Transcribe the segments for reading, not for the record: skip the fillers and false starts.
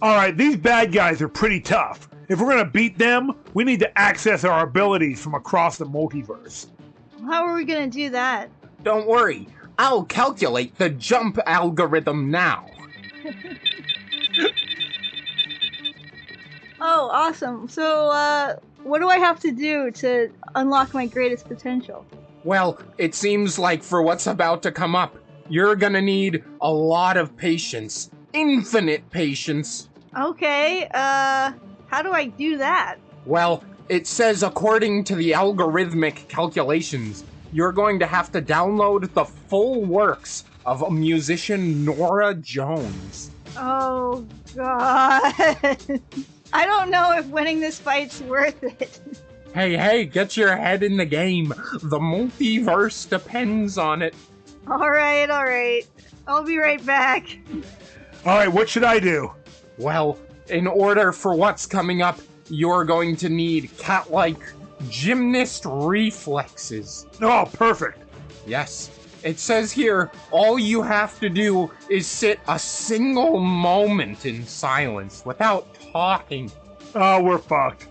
Alright, these bad guys are pretty tough. If we're gonna beat them, we need to access our abilities from across the multiverse. How are we gonna do that? Don't worry, I'll calculate the jump algorithm now. Oh, awesome. So, what do I have to do to unlock my greatest potential? Well, it seems like for what's about to come up, you're gonna need a lot of patience. Infinite patience. Okay, how do I do that? Well, it says according to the algorithmic calculations, you're going to have to download the full works of musician Nora Jones. Oh, God. I don't know if winning this fight's worth it. Hey, get your head in the game. The multiverse depends on it. Alright. I'll be right back. Alright, what should I do? Well, in order for what's coming up, you're going to need cat-like gymnast reflexes. Oh, perfect. Yes. It says here, all you have to do is sit a single moment in silence without talking. Oh, we're fucked.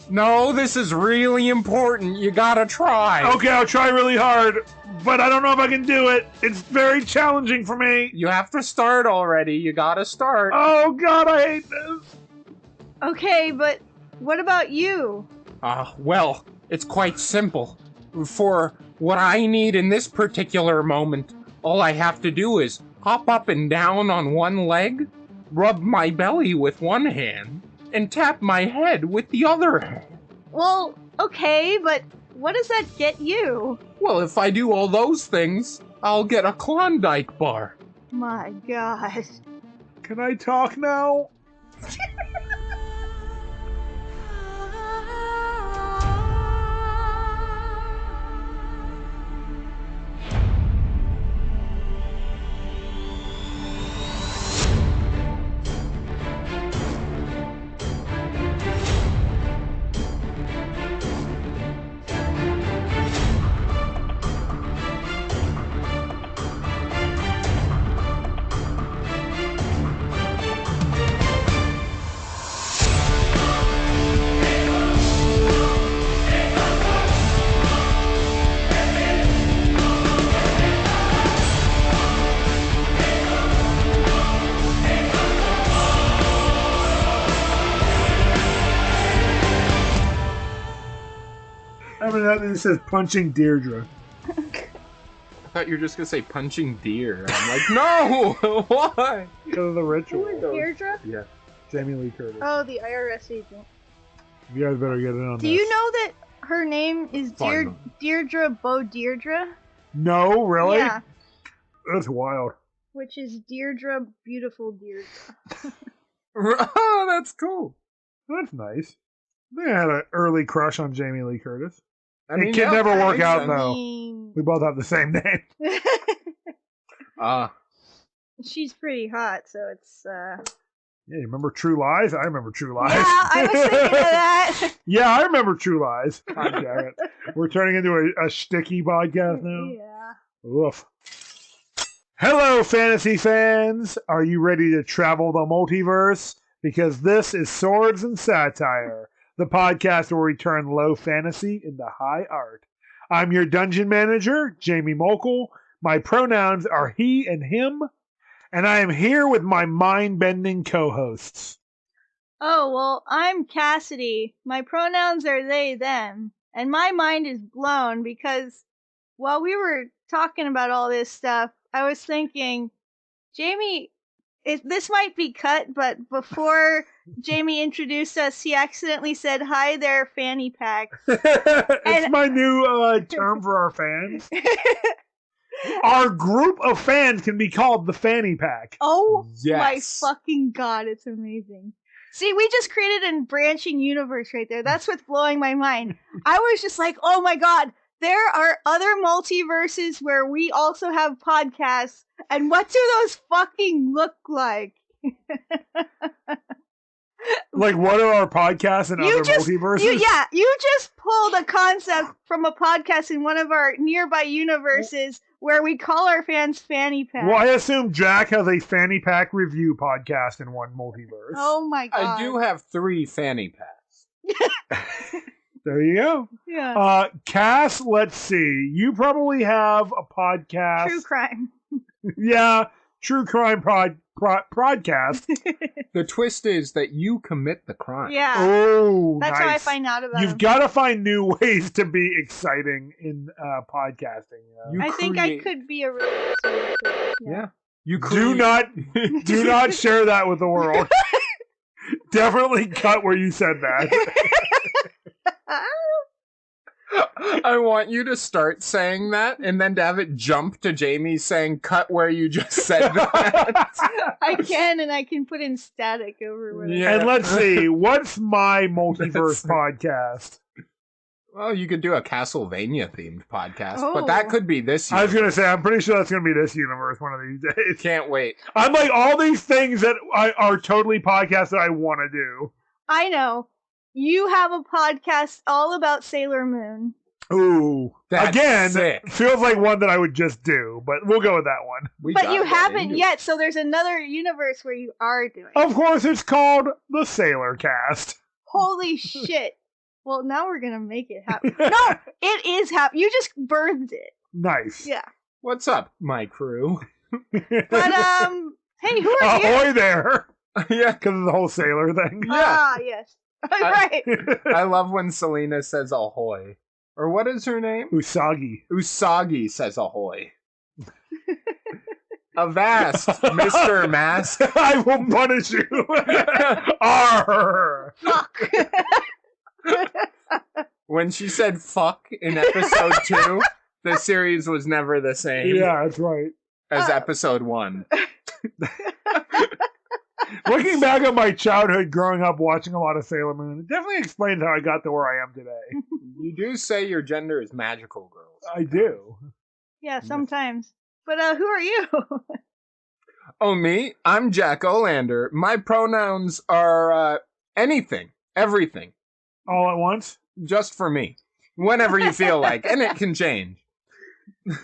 No, this is really important. You gotta try. Okay, I'll try really hard, but I don't know if I can do it. It's very challenging for me. You have to start already. You gotta start. Oh, God, I hate this. Okay, but what about you? Well, it's quite simple. For what I need in this particular moment, all I have to do is hop up and down on one leg, rub my belly with one hand, and tap my head with the other hand. Well, okay, but what does that get you? Well, if I do all those things, I'll get a Klondike bar. My God. Can I talk now? I mean, that says punching Deirdre. I thought you were just gonna say punching deer. I'm like, no! Why? Because of the ritual. Who is Deirdre? Yeah. Jamie Lee Curtis. Oh, the IRS agent. You guys better get in on Do this. you know that her name is Deirdre Bo Deirdre? No, really? Yeah. That's wild. Which is Deirdre Beautiful Deirdre. Oh, that's cool. That's nice. They had an early crush on Jamie Lee Curtis. I mean, it can yeah, never that work makes out, sense. though. We both have the same name. She's pretty hot, so it's, Yeah, you remember True Lies? I remember True Lies. Yeah, I was thinking of that. Yeah, I remember True Lies. God damn it. We're turning into a shticky podcast now? Yeah. Oof. Hello, fantasy fans. Are you ready to travel the multiverse? Because this is Swords and Satire, the podcast where we turn low fantasy into high art. I'm your dungeon manager, Jamie Mokel. My pronouns are he and him, and I am here with my mind-bending co-hosts. Oh, well, I'm Cassidy. My pronouns are they, them. And my mind is blown because while we were talking about all this stuff, I was thinking, Jamie, this might be cut, but before Jamie introduced us, he accidentally said, "Hi there, fanny pack." It's my new term for our fans. Our group of fans can be called the fanny pack. Oh Yes. my fucking God, it's amazing. See, we just created a branching universe right there. That's what's blowing my mind. I was just like, oh my God, there are other multiverses where we also have podcasts, and what do those fucking look like? Like, what are our podcasts in other multiverses? You just pulled a concept from a podcast in one of our nearby universes where we call our fans fanny pack. Well, I assume Jack has a fanny pack review podcast in one multiverse. Oh my god. I do have 3 fanny packs. There you go. Yeah. Cass, let's see. You probably have a podcast. True crime. Yeah, true crime podcast. The twist is that you commit the crime. Yeah. Oh, That's nice. how I find out about You've him. got to find new ways to be exciting in podcasting. You know? I think I could be a real Yeah. You do not share that with the world. Definitely cut where you said that. I want you to start saying that and then to have it jump to Jamie saying cut where you just said that. I can put in static over what Yeah. And let's see, what's my multiverse podcast? Well, you could do a Castlevania themed podcast, Oh. but that could be this year. I was going to say, I'm pretty sure that's going to be this universe one of these days. Can't wait. I'm like, all these things that are totally podcasts that I want to do. I know. You have a podcast all about Sailor Moon. Ooh. That's Again, sick. feels like one that I would just do, but we'll go with that one. We But gotta you get haven't into it. yet, so there's another universe where you are doing it. Of course, it's called the Sailor Cast. Holy shit. Well, now we're going to make it happen. No, it is happening. You just birthed it. Nice. Yeah. What's up, my crew? But, hey, who are you? Ahoy there! Yeah. Because of the whole sailor thing. Ah, yes. Right. I love when Selena says ahoy. Or what is her name? Usagi. Usagi says ahoy. Avast, Mr. Mask. I will punish you. Arr. Fuck. When she said fuck in episode 2, the series was never the same Yeah, that's right. as episode 1. Looking back at my childhood growing up watching a lot of Sailor Moon, it definitely explains how I got to where I am today. You do say your gender is magical, girls. I do. Yeah, sometimes. But who are you? Oh, me? I'm Jack Olander. My pronouns are anything, everything, All at once? just for me. Whenever you feel like, and it can change.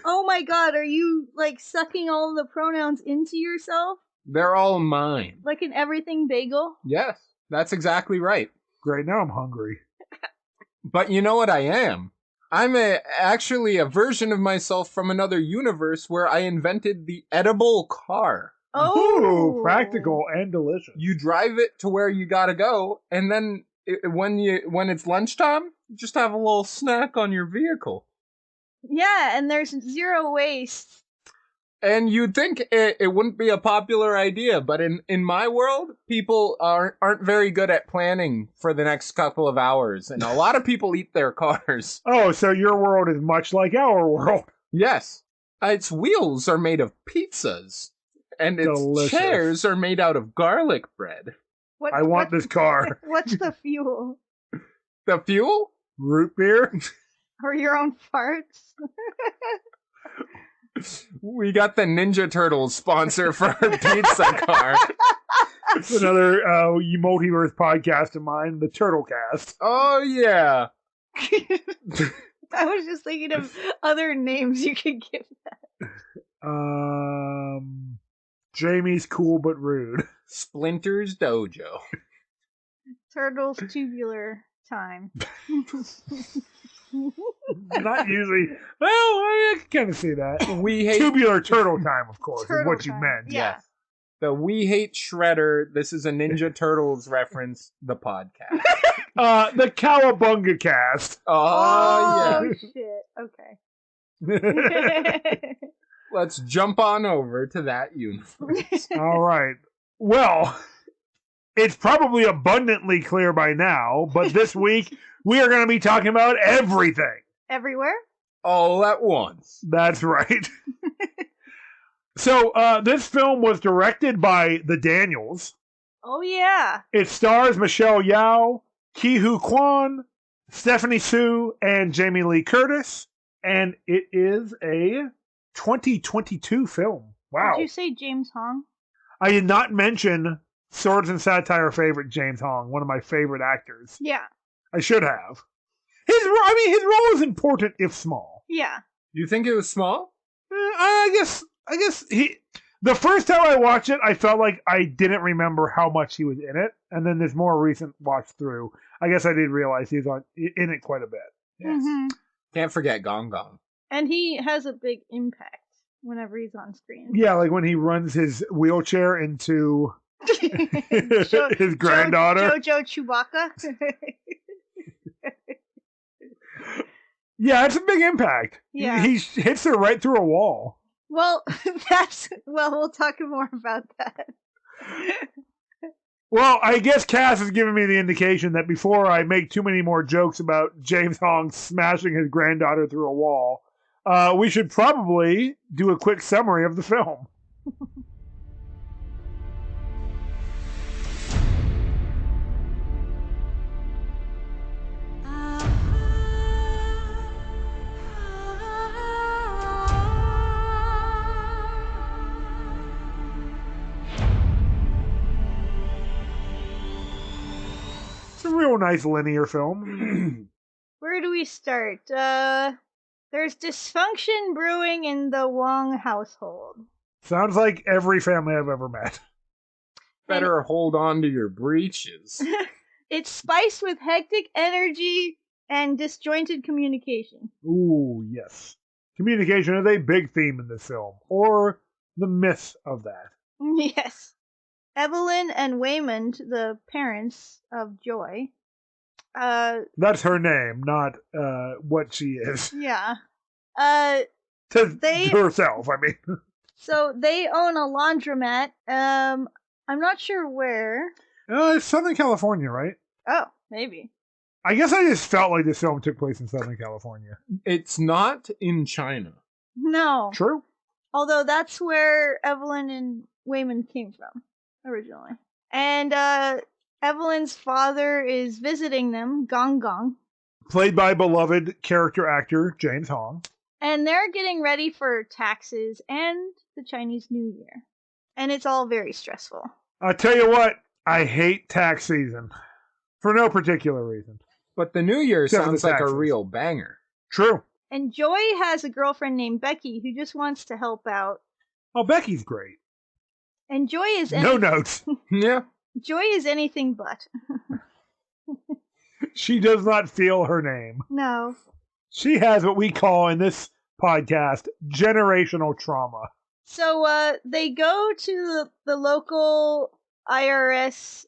Oh my god, are you like sucking all the pronouns into yourself? They're all mine. Like an Everything Bagel? Yes, that's exactly right. Great, now I'm hungry. But you know what I am? I'm actually a version of myself from another universe where I invented the edible car. Oh, Ooh, practical and delicious. You drive it to where you gotta go, and then when it's lunchtime, you just have a little snack on your vehicle. Yeah, and there's zero waste. And you'd think it wouldn't be a popular idea, but in my world, people aren't very good at planning for the next couple of hours, and a lot of people eat their cars. Oh, so your world is much like our world. Yes, its wheels are made of pizzas, and its Delicious. chairs are made out of garlic bread. What, I want this car. What's the fuel? The fuel? Root beer? Or your own farts? We got the Ninja Turtles sponsor for our pizza car. It's another multiverse podcast of mine, the Turtle Cast. Oh, yeah. I was just thinking of other names you could give that. Jamie's Cool But Rude. Splinter's Dojo. Turtles Tubular Time. Not usually. Well, I can kind of see that. We hate Tubular Turtle Time, of course, is Turtle what you Time. meant. Yeah. the We Hate Shredder. This is a Ninja Turtles reference. The podcast. The Cowabunga Cast. Oh, yeah. Shit. Okay. Let's jump on over to that universe. All right. Well, it's probably abundantly clear by now, but this week we are going to be talking about everything. Everywhere? All at once. That's right. So, this film was directed by the Daniels. Oh, yeah. It stars Michelle Yeoh, Ki-Hu Kwan, Stephanie Sue, and Jamie Lee Curtis. And it is a 2022 film. Wow. Did you say James Hong? I did not mention Swords and Satire favorite James Hong, one of my favorite actors. Yeah. I should have. His role is important if small. Yeah. You think it was small? I guess he. The first time I watched it, I felt like I didn't remember how much he was in it, and then this more recent watch through, I guess I did realize he was in it quite a bit. Yes. Mhm. Can't forget Gong Gong. And he has a big impact whenever he's on screen. Yeah, like when he runs his wheelchair into Jo- his granddaughter. Jojo Chewbacca. Yeah, it's a big impact. Yeah. He hits her right through a wall. Well, we'll talk more about that. Well, I guess Cass has given me the indication that before I make too many more jokes about James Hong smashing his granddaughter through a wall, we should probably do a quick summary of the film. It's a real nice linear film. Where do we start? There's dysfunction brewing in the Wong household. Sounds like every family I've ever met. Better hold on to your breeches. It's spiced with hectic energy and disjointed communication. Ooh, yes. Communication is a big theme in this film, or the myth of that. Yes. Evelyn and Waymond, the parents of Joy, That's her name, not what she is. yeah. To They- herself, I mean. So they own a laundromat. I'm not sure where. It's Southern California, right? Oh, maybe. I guess I just felt like this film took place in Southern California. It's not in China. No. True. Although that's where Evelyn and Waymond came from originally. And Evelyn's father is visiting them, Gong Gong. Played by beloved character actor James Hong. And they're getting ready for taxes and the Chinese New Year. And it's all very stressful. I'll tell you what, I hate tax season. For no particular reason. But the New Year Except for sounds the like a taxes. real banger. True. And Joy has a girlfriend named Becky who just wants to help out. Oh, Becky's great. And Joy is No notes. Yeah. Joy is anything but. She does not feel her name. No. She has what we call in this podcast generational trauma. So they go to the local IRS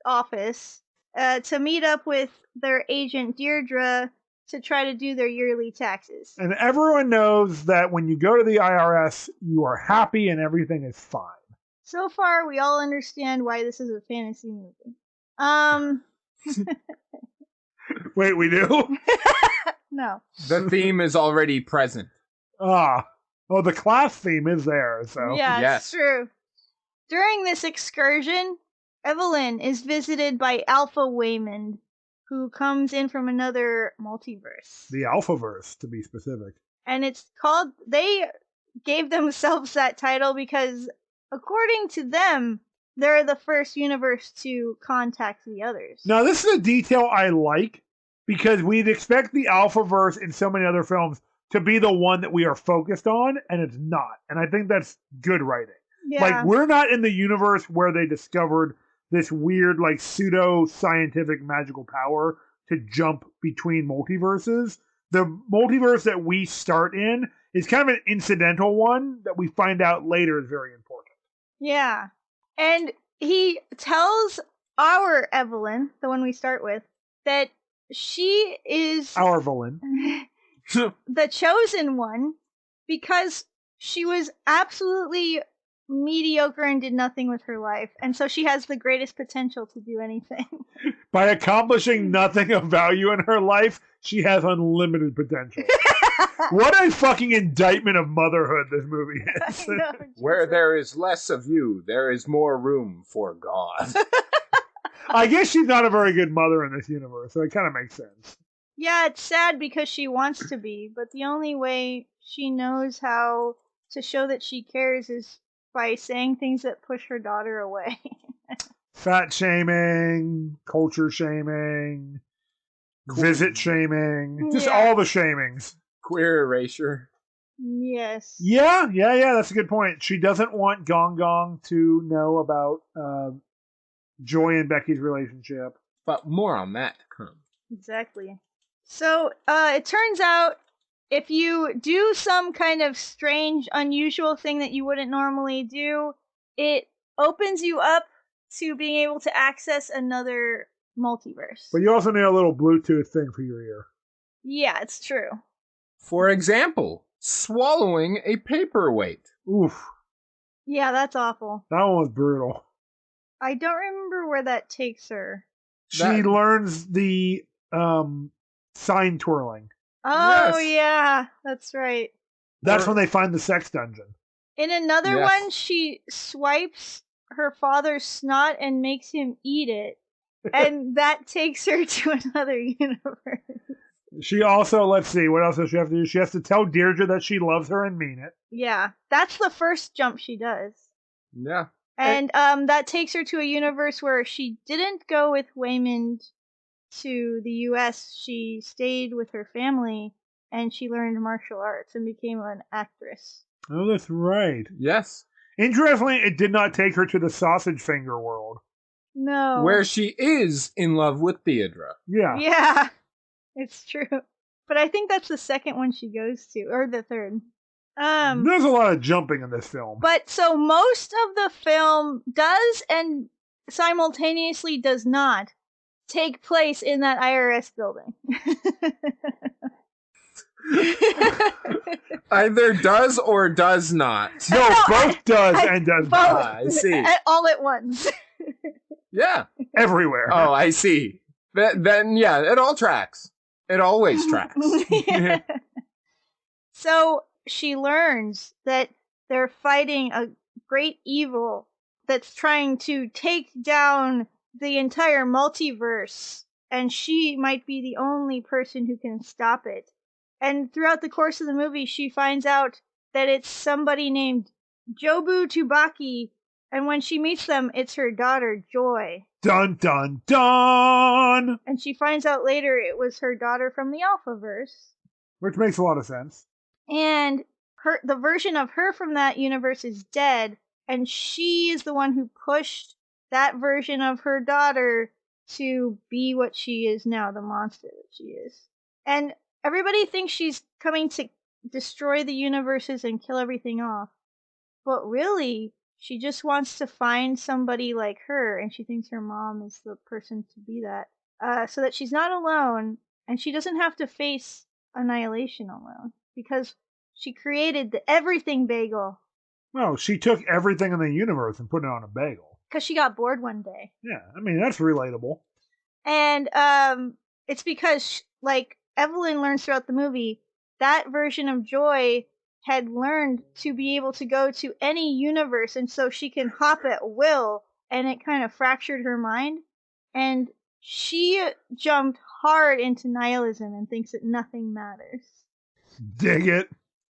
office to meet up with their agent Deirdre to try to do their yearly taxes. And everyone knows that when you go to the IRS, you are happy and everything is fine. So far, we all understand why this is a fantasy movie. Wait, we do? No. The theme is already present. Oh, the class theme is there, so. Yeah, Yes. it's true. During this excursion, Evelyn is visited by Alpha Waymond, who comes in from another multiverse. The Alphaverse, to be specific. And it's called, they gave themselves that title because, according to them, they're the first universe to contact the others. Now, this is a detail I like because we'd expect the Alphaverse in so many other films to be the one that we are focused on, and it's not. And I think that's good writing. Yeah. Like, we're not in the universe where they discovered this weird, like, pseudo-scientific magical power to jump between multiverses. The multiverse that we start in is kind of an incidental one that we find out later is very important. Yeah. And he tells our Evelyn, the one we start with, that she is Our villain. the chosen one because she was absolutely mediocre and did nothing with her life. And so she has the greatest potential to do anything. By accomplishing nothing of value in her life, she has unlimited potential. What a fucking indictment of motherhood this movie is. I know, Where Jesus. there is less of you, there is more room for God. I guess she's not a very good mother in this universe, so it kind of makes sense. Yeah, it's sad because she wants to be, but the only way she knows how to show that she cares is by saying things that push her daughter away. Fat shaming, culture shaming, visit shaming, just Yeah. all the shamings. Queer erasure. Yes. Yeah, that's a good point. She doesn't want Gong Gong to know about Joy and Becky's relationship. But more on that to come. Exactly. So, it turns out if you do some kind of strange, unusual thing that you wouldn't normally do, it opens you up to being able to access another multiverse. But you also need a little Bluetooth thing for your ear. Yeah, it's true. For example, swallowing a paperweight. Oof. Yeah, that's awful. That one was brutal. I don't remember where that takes her. She learns the sign twirling. Oh, Yes. yeah, that's right. That's when they find the sex dungeon. In another Yes. one, she swipes her father's snot and makes him eat it. And that takes her to another universe. She also, let's see, what else does she have to do? She has to tell Deirdre that she loves her and mean it. Yeah, that's the first jump she does. Yeah. And that takes her to a universe where she didn't go with Waymond to the US. She stayed with her family and she learned martial arts and became an actress. Oh, that's right. Yes. Interestingly, it did not take her to the sausage finger world. No. Where she is in love with Deirdre. Yeah. Yeah, it's true. But I think that's the second one she goes to, or the third. There's a lot of jumping in this film. But so most of the film does and simultaneously does not take place in that IRS building. Either does or does not. No, both does and does both. not. I see. All at once. Yeah. Everywhere. Oh, I see. Then, yeah, it all tracks. It always tracks. So she learns that they're fighting a great evil that's trying to take down the entire multiverse, and she might be the only person who can stop it. And throughout the course of the movie, she finds out that it's somebody named Jobu Tubaki, and when she meets them, it's her daughter, Joy. Dun, dun, dun! And she finds out later it was her daughter from the Alphaverse. Which makes a lot of sense. And the version of her from that universe is dead, and she is the one who pushed that version of her daughter to be what she is now, the monster that she is. And everybody thinks she's coming to destroy the universes and kill everything off. But really, she just wants to find somebody like her, and she thinks her mom is the person to be that. So that she's not alone, and she doesn't have to face annihilation alone. Because she created the Everything Bagel. No, she took everything in the universe and put it on a bagel. Because she got bored one day. Yeah, I mean, that's relatable. And it's because, like Evelyn learns throughout the movie, that version of Joy had learned to be able to go to any universe, and so she can hop at will, and it kind of fractured her mind. And she jumped hard into nihilism and thinks that nothing matters. Dig it.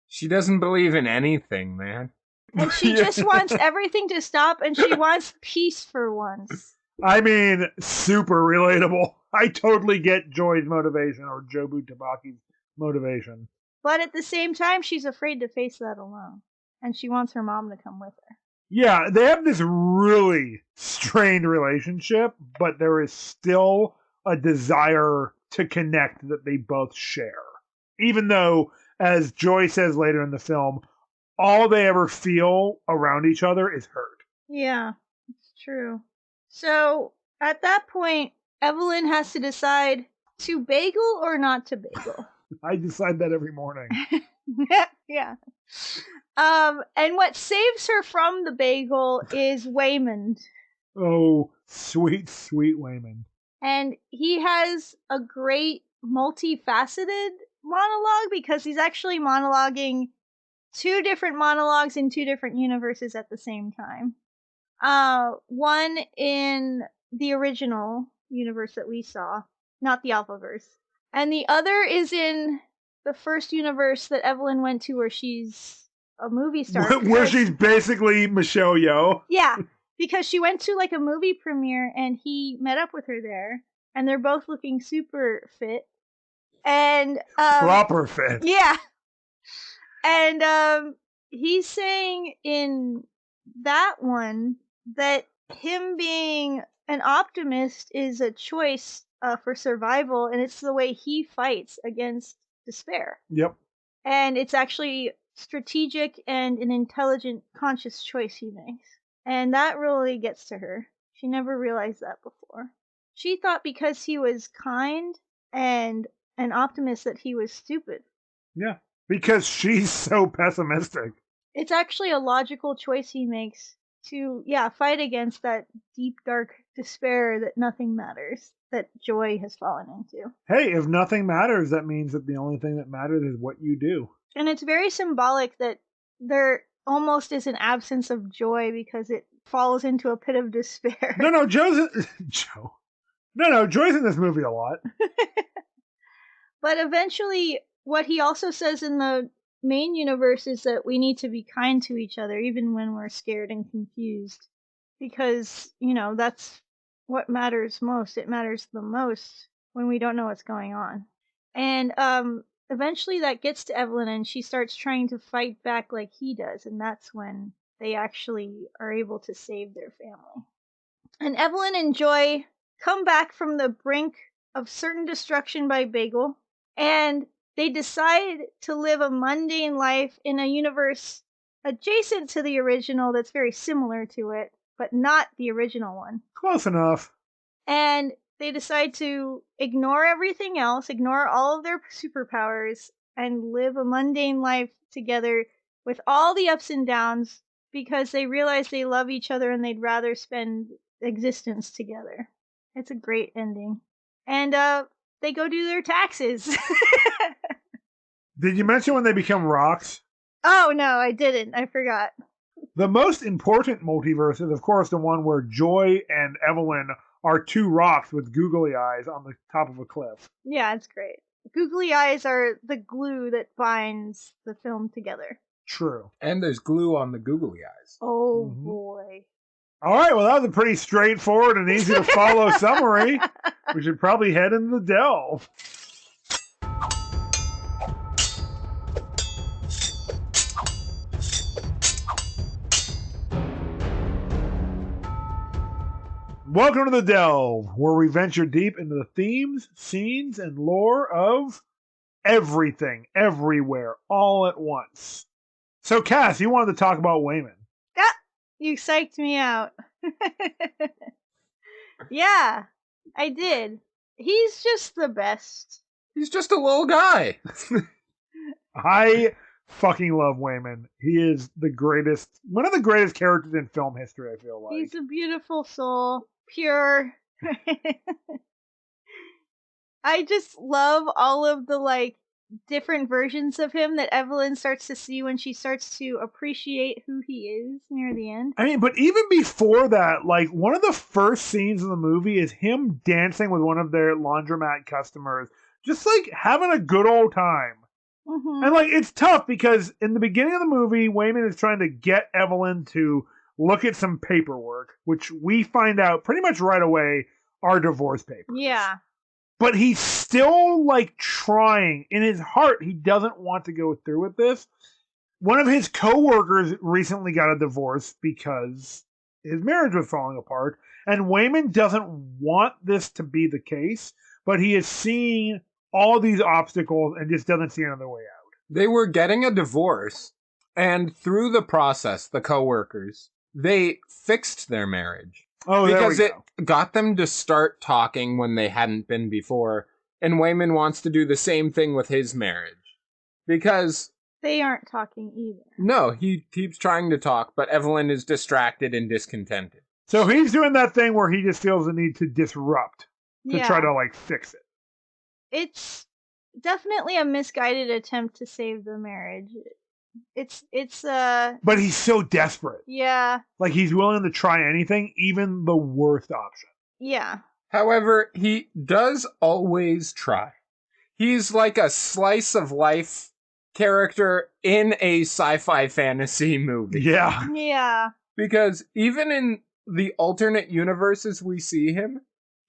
She doesn't believe in anything, man. And she just wants everything to stop, and she wants peace for once. I mean, super relatable. I totally get Joy's motivation, or Jobu Tabaki's motivation. But at the same time, she's afraid to face that alone. And she wants her mom to come with her. Yeah, they have this really strained relationship, but there is still a desire to connect that they both share. Even though, as Joy says later in the film, all they ever feel around each other is hurt. Yeah, it's true. So, at that point, Evelyn has to decide to bagel or not to bagel. I decide that every morning. Yeah. And what saves her from the bagel is Waymond. Oh, sweet, sweet Waymond. And he has a great multifaceted monologue because he's actually monologuing two different monologues in two different universes at the same time. One in the original universe that we saw, not the Alphaverse. And the other is in the first universe that Evelyn went to where she's a movie star. Where she's basically Michelle Yeoh. Yeah, because she went to like a movie premiere and he met up with her there. And they're both looking super fit. And Proper fit. yeah. And he's saying in that one that him being an optimist is a choice for survival, and it's the way he fights against despair. Yep. And it's actually strategic and an intelligent, conscious choice he makes. And that really gets to her. She never realized that before. She thought because he was kind and an optimist that he was stupid. Yeah. Because she's so pessimistic. It's actually a logical choice he makes to, fight against that deep, dark despair that nothing matters, that joy has fallen into. Hey, if nothing matters, that means that the only thing that matters is what you do. And it's very symbolic that there almost is an absence of joy because it falls into a pit of despair. No, Joe. Joy's in this movie a lot. But eventually, what he also says in the main universe is that we need to be kind to each other, even when we're scared and confused. Because, that's what matters most. It matters the most when we don't know what's going on. And eventually that gets to Evelyn, and she starts trying to fight back like he does. And that's when they actually are able to save their family. And Evelyn and Joy come back from the brink of certain destruction by Bagel, and they decide to live a mundane life in a universe adjacent to the original that's very similar to it, but not the original one. Close enough. And they decide to ignore everything else, ignore all of their superpowers, and live a mundane life together with all the ups and downs because they realize they love each other and they'd rather spend existence together. It's a great ending. And they go do their taxes. Did you mention when they become rocks? Oh, no, I didn't. I forgot. The most important multiverse is, of course, the one where Joy and Evelyn are two rocks with googly eyes on the top of a cliff. Yeah, it's great. Googly eyes are the glue that binds the film together. True. And there's glue on the googly eyes. Oh, boy. All right, well, that was a pretty straightforward and easy to follow summary. We should probably head into the delve. Welcome to the Delve, where we venture deep into the themes, scenes, and lore of everything, everywhere, all at once. So, Cass, you wanted to talk about Wayman. Yeah, you psyched me out. Yeah, I did. He's just the best. He's just a little guy. I fucking love Wayman. He is the greatest, one of the greatest characters in film history, I feel like. He's a beautiful soul. Pure. I just love all of the different versions of him that Evelyn starts to see when she starts to appreciate who he is near the end. I mean, but even before that, one of the first scenes in the movie is him dancing with one of their laundromat customers, just having a good old time. Mm-hmm. And it's tough because in the beginning of the movie, Wayman is trying to get Evelyn to look at some paperwork, which we find out pretty much right away are divorce papers. Yeah. But he's still trying. In his heart, he doesn't want to go through with this. One of his coworkers recently got a divorce because his marriage was falling apart. And Wayman doesn't want this to be the case, but he is seeing all these obstacles and just doesn't see another way out. They were getting a divorce, and through the process, the coworkers, they fixed their marriage. Oh, because there we go. It got them to start talking when they hadn't been before. And Wayman wants to do the same thing with his marriage. Because they aren't talking either. No, he keeps trying to talk, but Evelyn is distracted and discontented. So he's doing that thing where he just feels the need to disrupt to try to fix it. It's definitely a misguided attempt to save the marriage. But he's so desperate. Yeah. He's willing to try anything, even the worst option. Yeah. However, he does always try. He's like a slice of life character in a sci-fi fantasy movie. Yeah. Yeah. Because even in the alternate universes we see him,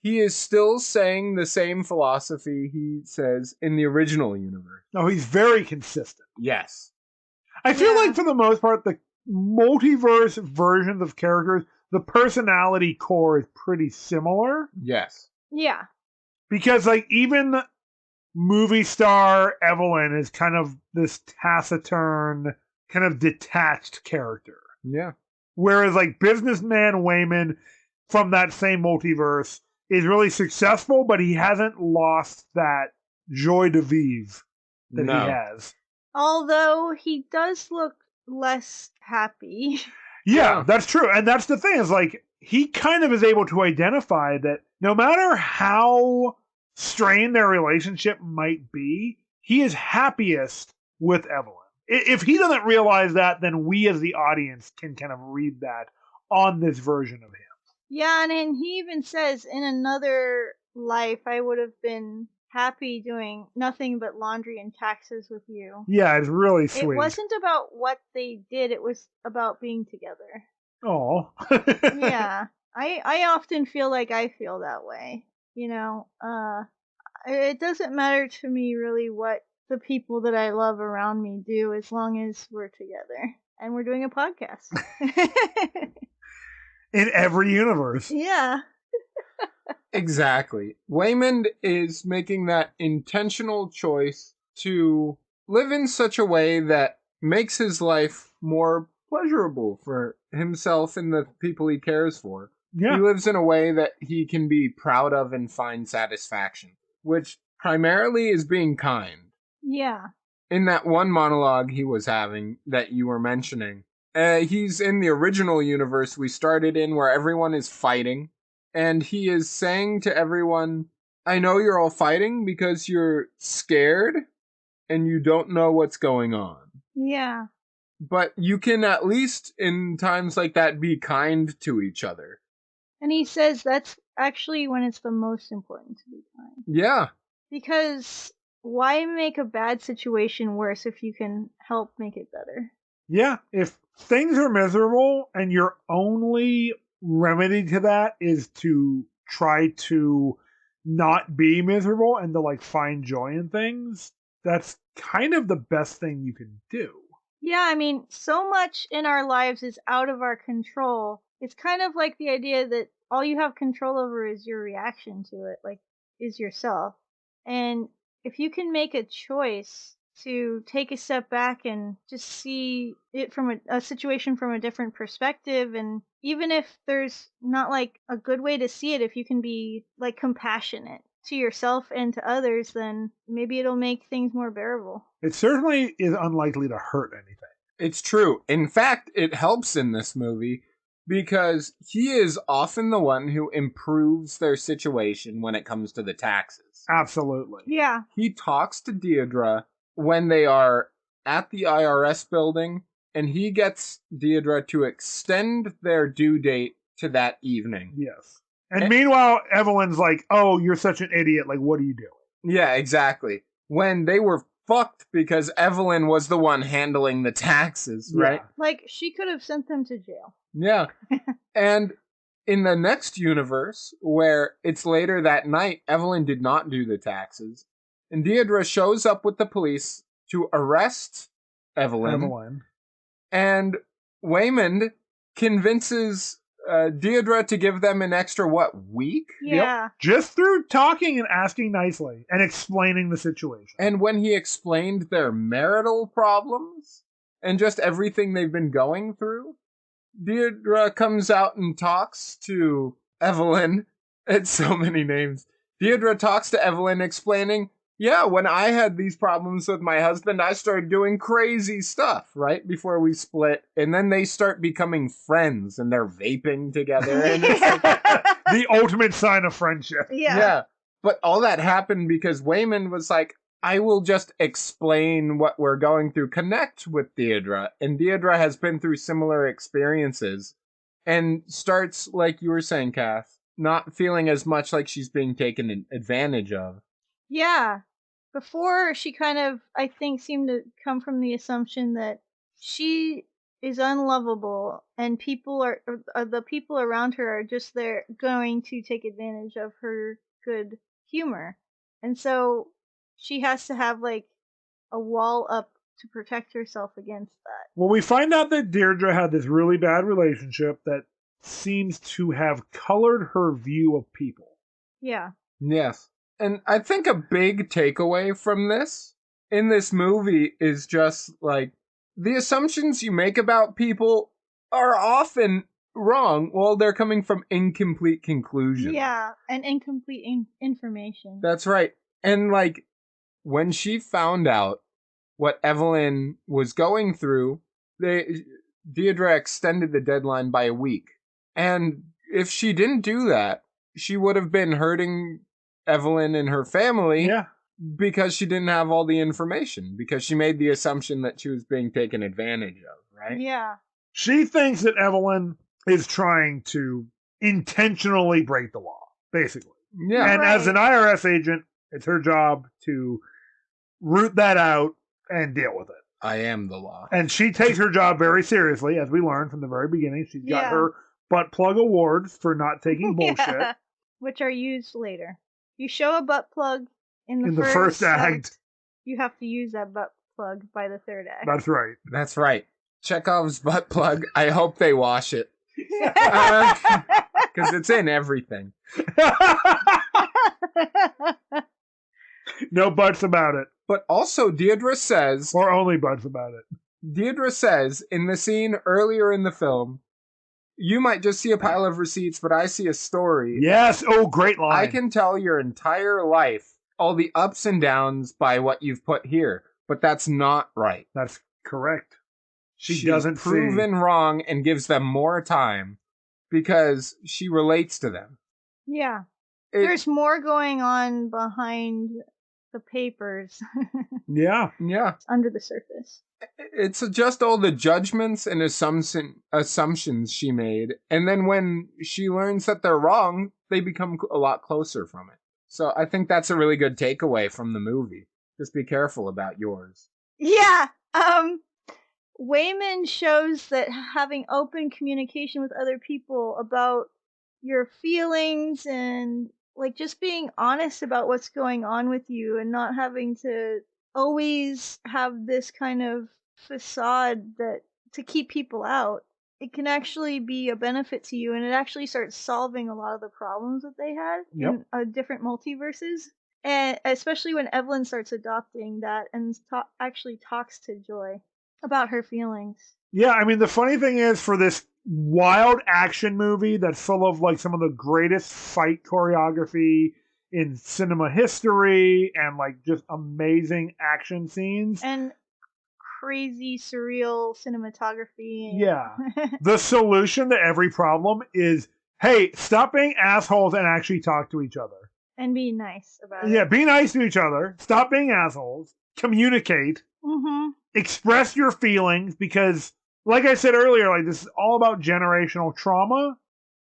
he is still saying the same philosophy he says in the original universe. No, he's very consistent. Yes. I feel Yeah. like for the most part, the multiverse versions of characters, the personality core is pretty similar. Yes. Yeah. Because like even movie star Evelyn is kind of this taciturn, kind of detached character. Yeah. Whereas like businessman Wayman from that same multiverse is really successful, but he hasn't lost that joy de vivre that he No. has. Although he does look less happy. Yeah, Yeah. that's true. And that's the thing is like he kind of is able to identify that no matter how strained their relationship might be, he is happiest with Evelyn. If he doesn't realize that, then we as the audience can kind of read that on this version of him. Yeah, and then he even says, in another life, I would have been happy doing nothing but laundry and taxes with you. Yeah, it's really It sweet. wasn't about what they did, it was about being together. Oh. Yeah. I often feel like I feel that way. You know, it doesn't matter to me really what the people that I love around me do as long as we're together and we're doing a podcast. In every universe. Yeah. Exactly. Waymond is making that intentional choice to live in such a way that makes his life more pleasurable for himself and the people he cares for. Yeah. He lives in a way that he can be proud of and find satisfaction, which primarily is being kind. Yeah. In that one monologue he was having that you were mentioning, he's in the original universe we started in where everyone is fighting, and he is saying to everyone, I know you're all fighting because you're scared and you don't know what's going on. Yeah. But you can at least in times like that be kind to each other. And he says that's actually when it's the most important to be kind. Yeah. Because why make a bad situation worse if you can help make it better? Yeah. If things are miserable and your only remedy to that is to try to not be miserable and to like find joy in things, that's kind of the best thing you can do. Yeah, I mean, so much in our lives is out of our control. It's kind of like the idea that all you have control over is your reaction to it, like, is yourself. And if you can make a choice to take a step back and just see it from a situation from a different perspective, and even if there's not like a good way to see it, if you can be like compassionate to yourself and to others, then maybe it'll make things more bearable. It certainly is unlikely to hurt anything. It's true. In fact, it helps in this movie because he is often the one who improves their situation when it comes to the taxes. Absolutely. Yeah. He talks to Deirdre when they are at the IRS building, and he gets Deirdre to extend their due date to that evening. Yes. And meanwhile, Evelyn's like, oh, you're such an idiot. Like, what are you doing? Yeah, exactly. When they were fucked because Evelyn was the one handling the taxes, right? Yeah. Like, she could have sent them to jail. Yeah. And in the next universe, where it's later that night, Evelyn did not do the taxes. And Deirdre shows up with the police to arrest Evelyn. And Waymond convinces Deirdre to give them an extra, week? Yeah. Yep. Just through talking and asking nicely and explaining the situation. And when he explained their marital problems and just everything they've been going through, Deirdre comes out and talks to Evelyn. It's so many names. Deirdre talks to Evelyn explaining, yeah, when I had these problems with my husband, I started doing crazy stuff right before we split. And then they start becoming friends and they're vaping together. And it's like, the ultimate sign of friendship. yeah. But all that happened because Waymond was like, I will just explain what we're going through, connect with Deirdre. And Deirdre has been through similar experiences and starts, like you were saying, Kath, not feeling as much like she's being taken advantage of. Yeah. Before, she kind of, I think, seemed to come from the assumption that she is unlovable and people or the people around her are just there going to take advantage of her good humor. And so she has to have like a wall up to protect herself against that. Well, we find out that Deirdre had this really bad relationship that seems to have colored her view of people. Yeah. Yes. And I think a big takeaway from this in this movie is just like the assumptions you make about people are often wrong. Well, they're coming from incomplete conclusions. Yeah, and incomplete information. That's right. And like when she found out what Evelyn was going through, Deirdre extended the deadline by a week. And if she didn't do that, she would have been hurting Evelyn and her family because she didn't have all the information, because she made the assumption that she was being taken advantage of, right? Yeah. She thinks that Evelyn is trying to intentionally break the law, basically. Yeah. And as an IRS agent, it's her job to root that out and deal with it. I am the law. And she takes her job very seriously, as we learned from the very beginning. She's got her butt plug awards for not taking bullshit. Which are used later. You show a butt plug in the first act. You have to use that butt plug by the third act. That's right. That's right. Chekhov's butt plug. I hope they wash it. Because it's in everything. No buts about it. But also, Deirdre says... Or only buts about it. Deirdre says, in the scene earlier in the film, you might just see a pile of receipts, but I see a story. Yes. Oh, great line. I can tell your entire life, all the ups and downs by what you've put here. But that's not right. That's correct. She She's doesn't proven wrong and gives them more time because she relates to them. Yeah. There's more going on behind the papers. Yeah. Under the surface. It's just all the judgments and assumptions she made. And then when she learns that they're wrong, they become a lot closer from it. So I think that's a really good takeaway from the movie. Just be careful about yours. Yeah. Wayman shows that having open communication with other people about your feelings and like just being honest about what's going on with you and not having to always have this kind of facade that to keep people out, it can actually be a benefit to you, and it actually starts solving a lot of the problems that they had in different multiverses. And especially when Evelyn starts adopting that and actually talks to Joy about her feelings. Yeah, I mean, the funny thing is, for this wild action movie that's full of like some of the greatest fight choreography in cinema history and like just amazing action scenes and crazy surreal cinematography. Yeah. The solution to every problem is, hey, stop being assholes and actually talk to each other. And be nice about it. Yeah, be nice to each other. Stop being assholes. Communicate. Mm-hmm. Express your feelings, because like I said earlier, like this is all about generational trauma.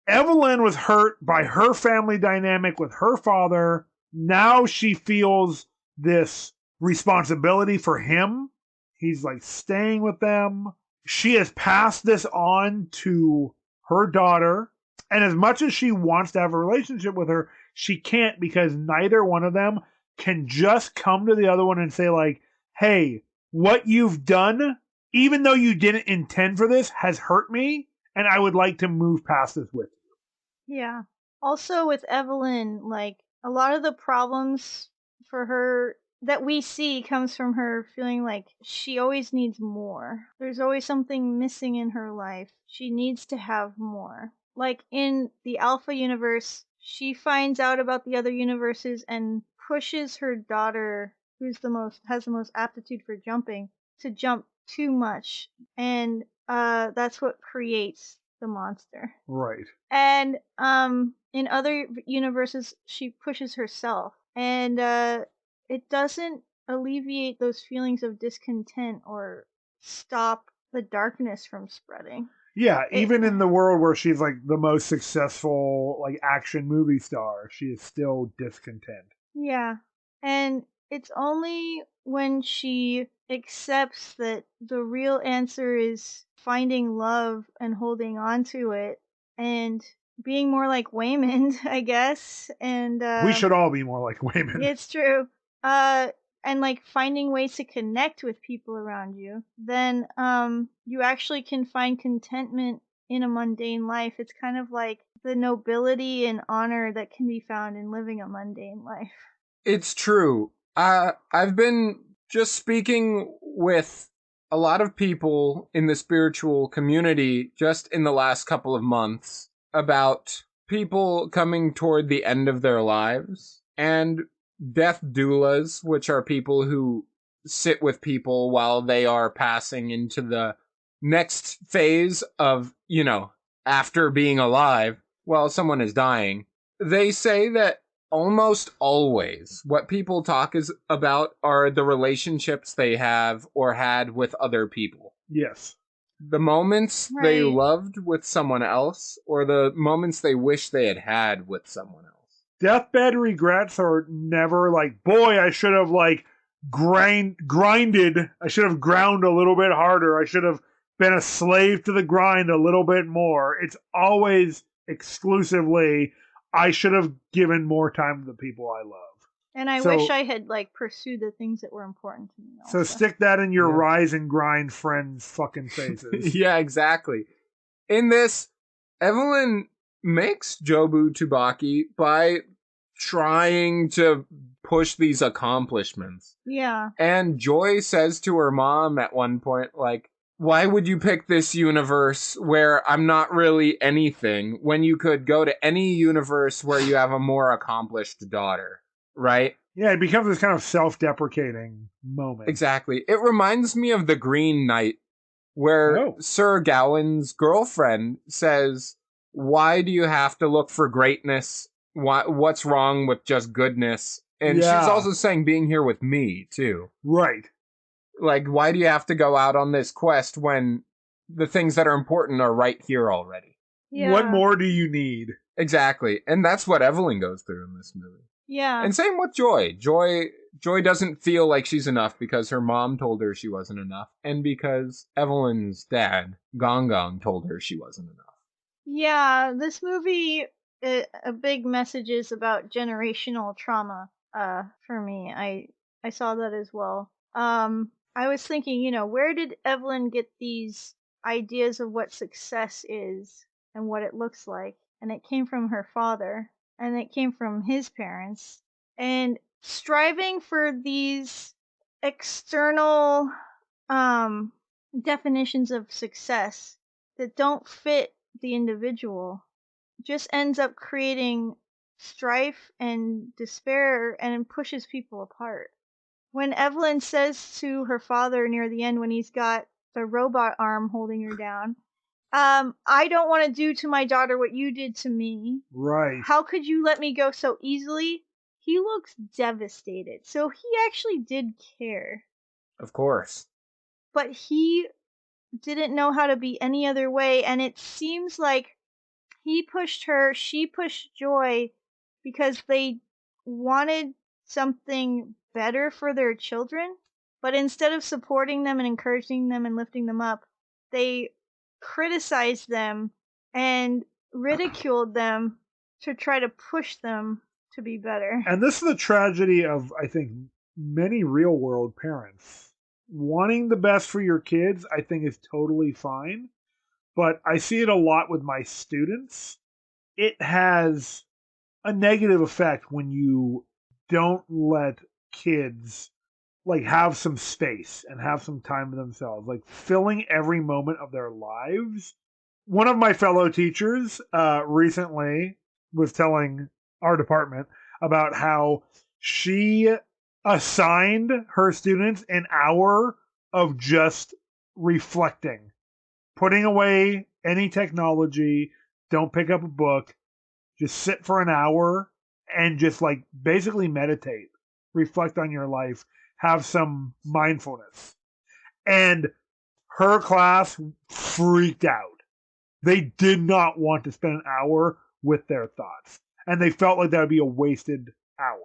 Evelyn was hurt by her family dynamic with her father. Now she feels this responsibility for him. He's like staying with them. She has passed this on to her daughter. And as much as she wants to have a relationship with her, she can't, because neither one of them can just come to the other one and say like, hey, what you've done, even though you didn't intend for this, has hurt me, and I would like to move past this with you. Yeah. Also with Evelyn, like a lot of the problems for her that we see comes from her feeling like she always needs more. There's always something missing in her life. She needs to have more. Like in the Alpha universe, she finds out about the other universes and pushes her daughter, who's has the most aptitude for jumping, to jump too much, and that's what creates the monster. Right. And in other universes, she pushes herself, and it doesn't alleviate those feelings of discontent or stop the darkness from spreading. Yeah, even in the world where she's like the most successful like action movie star, she is still discontent. Yeah. And it's only when she accepts that the real answer is finding love and holding on to it and being more like Waymond, I guess. And we should all be more like Waymond. It's true. and like finding ways to connect with people around you, then you actually can find contentment in a mundane life. It's kind of like the nobility and honor that can be found in living a mundane life. It's true. I've been just speaking with a lot of people in the spiritual community just in the last couple of months about people coming toward the end of their lives, and death doulas, which are people who sit with people while they are passing into the next phase of, after being alive while someone is dying. They say that almost always what people talk about are the relationships they have or had with other people. Yes. The moments they loved with someone else, or the moments they wish they had had with someone else. Deathbed regrets are never like, boy, I should have like grinded. I should have ground a little bit harder. I should have been a slave to the grind a little bit more. It's always exclusively, I should have given more time to the people I love. And I wish I had like pursued the things that were important to me. Also. So stick that in your rise and grind friends' fucking faces. Yeah, exactly. In this, Evelyn makes Jobu Tubaki by trying to push these accomplishments. Yeah. And Joy says to her mom at one point, like, why would you pick this universe where I'm not really anything when you could go to any universe where you have a more accomplished daughter, right? Yeah, it becomes this kind of self-deprecating moment. Exactly. It reminds me of The Green Knight, where Sir Gawain's girlfriend says, why do you have to look for greatness? What's wrong with just goodness? And she's also saying being here with me, too. Right. Like, why do you have to go out on this quest when the things that are important are right here already? Yeah. What more do you need? Exactly. And that's what Evelyn goes through in this movie. Yeah. And same with Joy. Joy doesn't feel like she's enough because her mom told her she wasn't enough, and because Evelyn's dad, Gong Gong, told her she wasn't enough. Yeah, this movie, a big message is about generational trauma. For me, I saw that as well. I was thinking, where did Evelyn get these ideas of what success is and what it looks like? And it came from her father, and it came from his parents. And striving for these external definitions of success that don't fit the individual just ends up creating strife and despair and pushes people apart. When Evelyn says to her father near the end, when he's got the robot arm holding her down, I don't want to do to my daughter what you did to me. Right. How could you let me go so easily? He looks devastated. So he actually did care. Of course. But he didn't know how to be any other way, and it seems like he pushed her, she pushed Joy because they wanted something better for their children, but instead of supporting them and encouraging them and lifting them up, they criticized them and ridiculed them to try to push them to be better. And this is the tragedy of, I think, many real world parents. Wanting the best for your kids, I think, is totally fine. But I see it a lot with my students. It has a negative effect when you don't let kids like have some space and have some time to themselves, like filling every moment of their lives. One of my fellow teachers recently was telling our department about how she assigned her students an hour of just reflecting, putting away any technology, don't pick up a book, just sit for an hour and just like basically meditate, reflect on your life, have some mindfulness. And her class freaked out. They did not want to spend an hour with their thoughts. And they felt like that would be a wasted hour,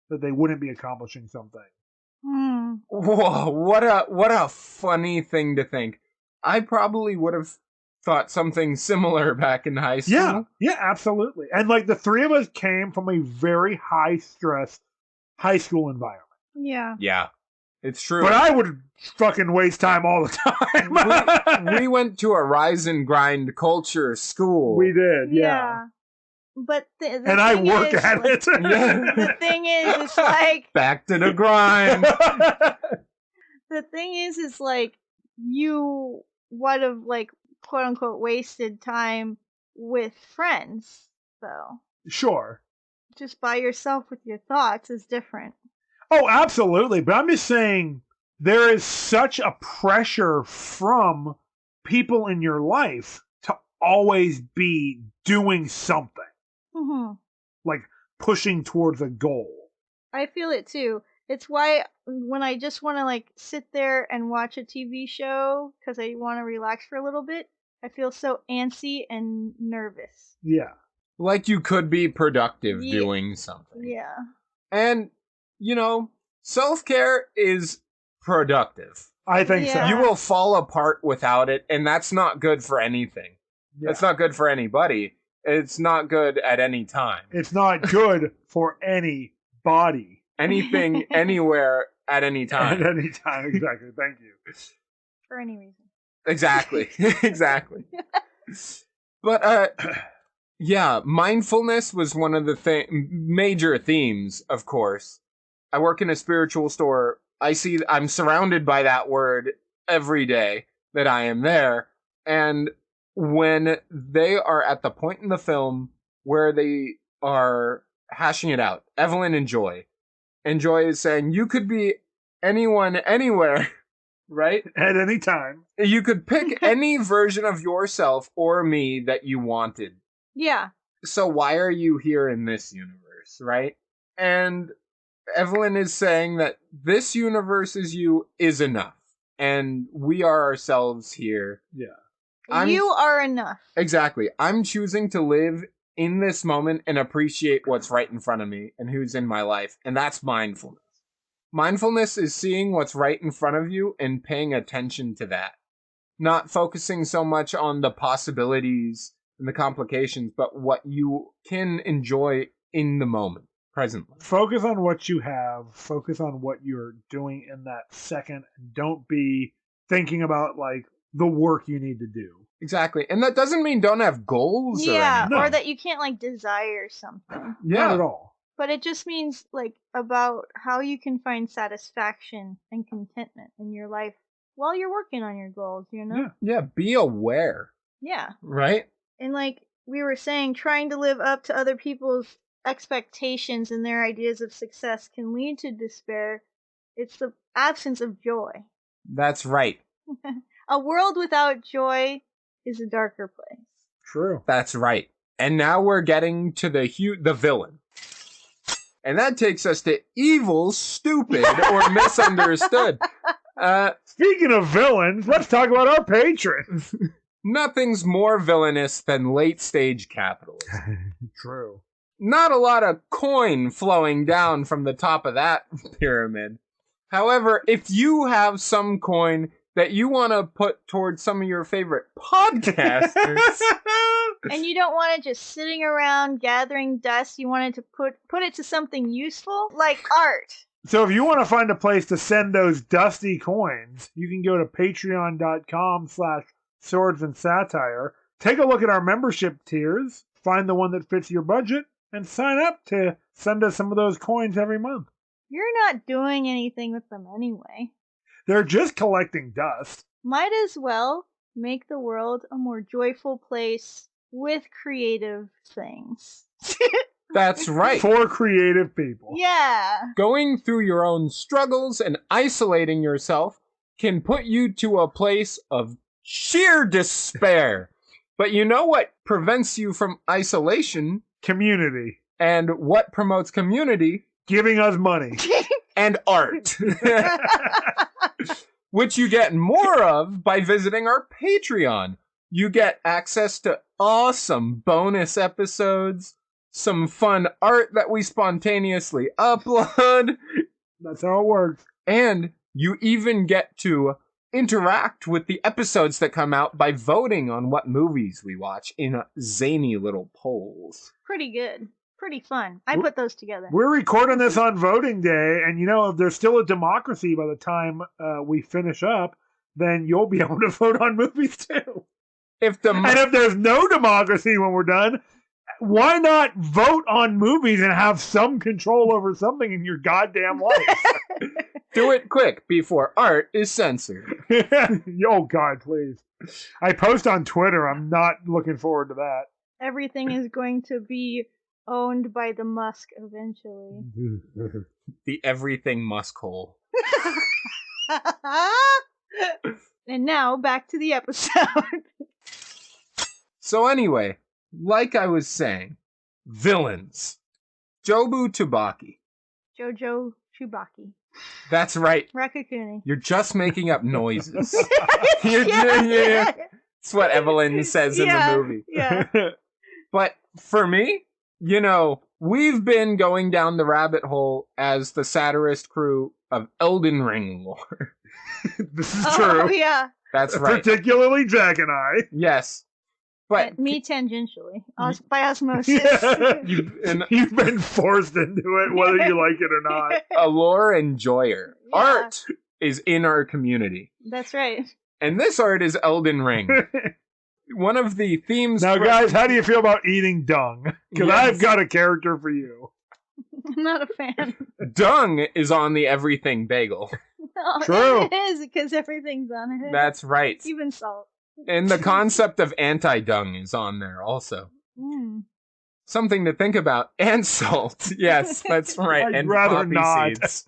that they wouldn't be accomplishing something. Whoa, what a funny thing to think. I probably would have thought something similar back in high school. Yeah, absolutely. And like the three of us came from a very high stress high school environment. Yeah. Yeah, it's true. But I would fucking waste time all the time. we went to a rise and grind culture school. We did, yeah. But the And I thing work is, at like, it. The thing is, it's like Back to the grind. the thing is like you would have like quote unquote wasted time with friends though. Sure. Just by yourself with your thoughts is different. Oh, absolutely. But I'm just saying there is such a pressure from people in your life to always be doing something, Hmm. like pushing towards a goal. I feel it too. It's why when I just want to like sit there and watch a TV show because I want to relax for a little bit, I feel so antsy and nervous. Yeah. Like you could be productive Yeah. doing something. Yeah. And, self-care is productive. I think Yeah. You will fall apart without it, and that's not good for anything. so. That's not good for anybody. It's not good at any time. It's not good for any body Anything, anywhere, at any at time. any time. Exactly. Thank you. For any reason. Exactly. Exactly. But, yeah, mindfulness was one of the major themes, of course. I work in a spiritual store. I'm surrounded by that word every day that I am there. And when they are at the point in the film where they are hashing it out, Evelyn and Joy is saying, you could be anyone, anywhere, right? At any time. You could pick any version of yourself or me that you wanted. Yeah. So why are you here in this universe, right? And Evelyn is saying that this universe is enough. And we are ourselves here. Yeah. You are enough. Exactly. I'm choosing to live in this moment and appreciate what's right in front of me and who's in my life. And that's mindfulness. Mindfulness is seeing what's right in front of you and paying attention to that. Not focusing so much on the possibilities and the complications, but what you can enjoy in the moment, presently. Focus on what you have. Focus on what you're doing in that second. Don't be thinking about like the work you need to do. Exactly. And that doesn't mean don't have goals or Yeah, anything. No. or that you can't like desire something. Not at all. But it just means like about how you can find satisfaction and contentment in your life while you're working on your goals, you know? Yeah. Yeah, be aware, Yeah. right? And like we were saying, trying to live up to other people's expectations and their ideas of success can lead to despair. It's the absence of joy. That's right. A world without joy is a darker place. True. That's right. And now we're getting to the villain. And that takes us to evil, stupid, or misunderstood. Speaking of villains, let's talk about our patron. Nothing's more villainous than late-stage capitalism. True. Not a lot of coin flowing down from the top of that pyramid. However, if you have some coin that you want to put towards some of your favorite podcasters, And you don't want it just sitting around gathering dust. You wanted to put it to something useful, like art. So if you want to find a place to send those dusty coins, you can go to patreon.com/swords and satire. Take a look at our membership tiers, find the one that fits your budget, and sign up to send us some of those coins every month. You're not doing anything with them anyway. They're just collecting dust. Might as well make the world a more joyful place with creative things. that's right. For creative people. Yeah. Going through your own struggles and isolating yourself can put you to a place of sheer despair. But you know what prevents you from isolation? Community. And what promotes community? Giving us money. And art. Which you get more of by visiting our Patreon. You get access to awesome bonus episodes, some fun art that we spontaneously upload, That's how it works. and you even get to interact with the episodes that come out by voting on what movies we watch in zany little polls. Pretty good. pretty fun. I put those together. We're recording this on voting day, and if there's still a democracy by the time we finish up, then you'll be able to vote on movies too. And if there's no democracy when we're done, why not vote on movies and have some control over something in your goddamn life? Do it quick before art is censored. Oh, God, please. I post on Twitter. I'm not looking forward to that. Everything is going to be owned by the Musk eventually. The everything Musk hole. And now, back to the episode. So anyway, like I was saying, villains. Jobu Tubaki. Jojo Chubaki. That's right. Rakakuni. You're just making up noises. Yeah. It's what Evelyn says in the movie. Yeah. But for me, we've been going down the rabbit hole as the satirist crew of Elden Ring lore. This is true. Oh, yeah. That's right. Particularly Jack and I. Yes. But me tangentially, by osmosis. Yeah. You've been forced into it, whether you like it or not. A lore enjoyer. Yeah. Art is in our community. That's right. And this art is Elden Ring. One of the themes... Now, guys, how do you feel about eating dung? Because Yes. I've got a character for you. I'm not a fan. Dung is on the Everything Bagel. No, True. It is, because everything's on it. That's right. Even salt. And the concept of anti-dung is on there also. Mm. Something to think about. And salt. Yes, that's right. I'd and rather poppy not. seeds.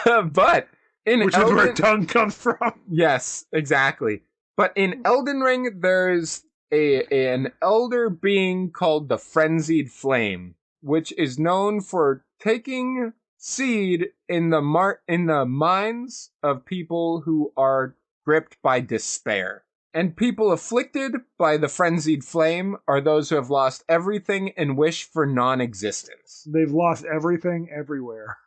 But in Which is where dung comes from. Yes, exactly. But in Elden Ring, there's an elder being called the Frenzied Flame, which is known for taking seed in the minds of people who are gripped by despair. And people afflicted by the Frenzied Flame are those who have lost everything and wish for non-existence. They've lost everything everywhere.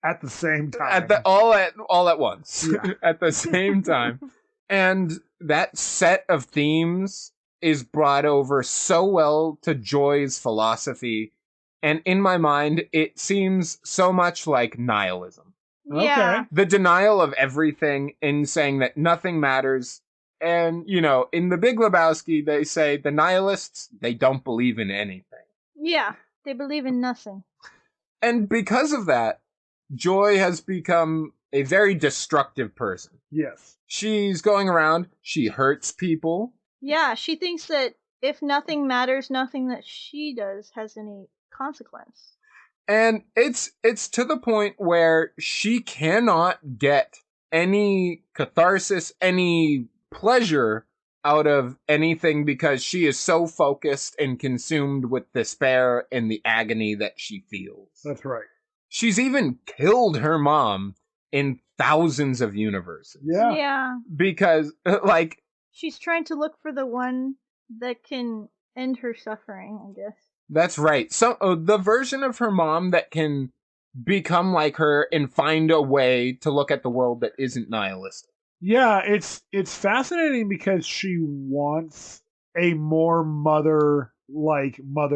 At the same time. All at once. Yeah. At the same time. And that set of themes is brought over so well to Joy's philosophy. And in my mind, it seems so much like nihilism. Yeah. Okay. The denial of everything and saying that nothing matters. And, in The Big Lebowski, they say the nihilists, they don't believe in anything. Yeah. They believe in nothing. And because of that, Joy has become a very destructive person. Yes. She's going around, she hurts people. Yeah, she thinks that if nothing matters, nothing that she does has any consequence. And it's to the point where she cannot get any catharsis, any pleasure out of anything because she is so focused and consumed with despair and the agony that she feels. That's right. She's even killed her mom in thousands of universes. Yeah. Yeah. Because, She's trying to look for the one that can end her suffering, I guess. that's right. So, the version of her mom that can become like her and find a way to look at the world that isn't nihilistic. Yeah, it's fascinating because she wants a more mother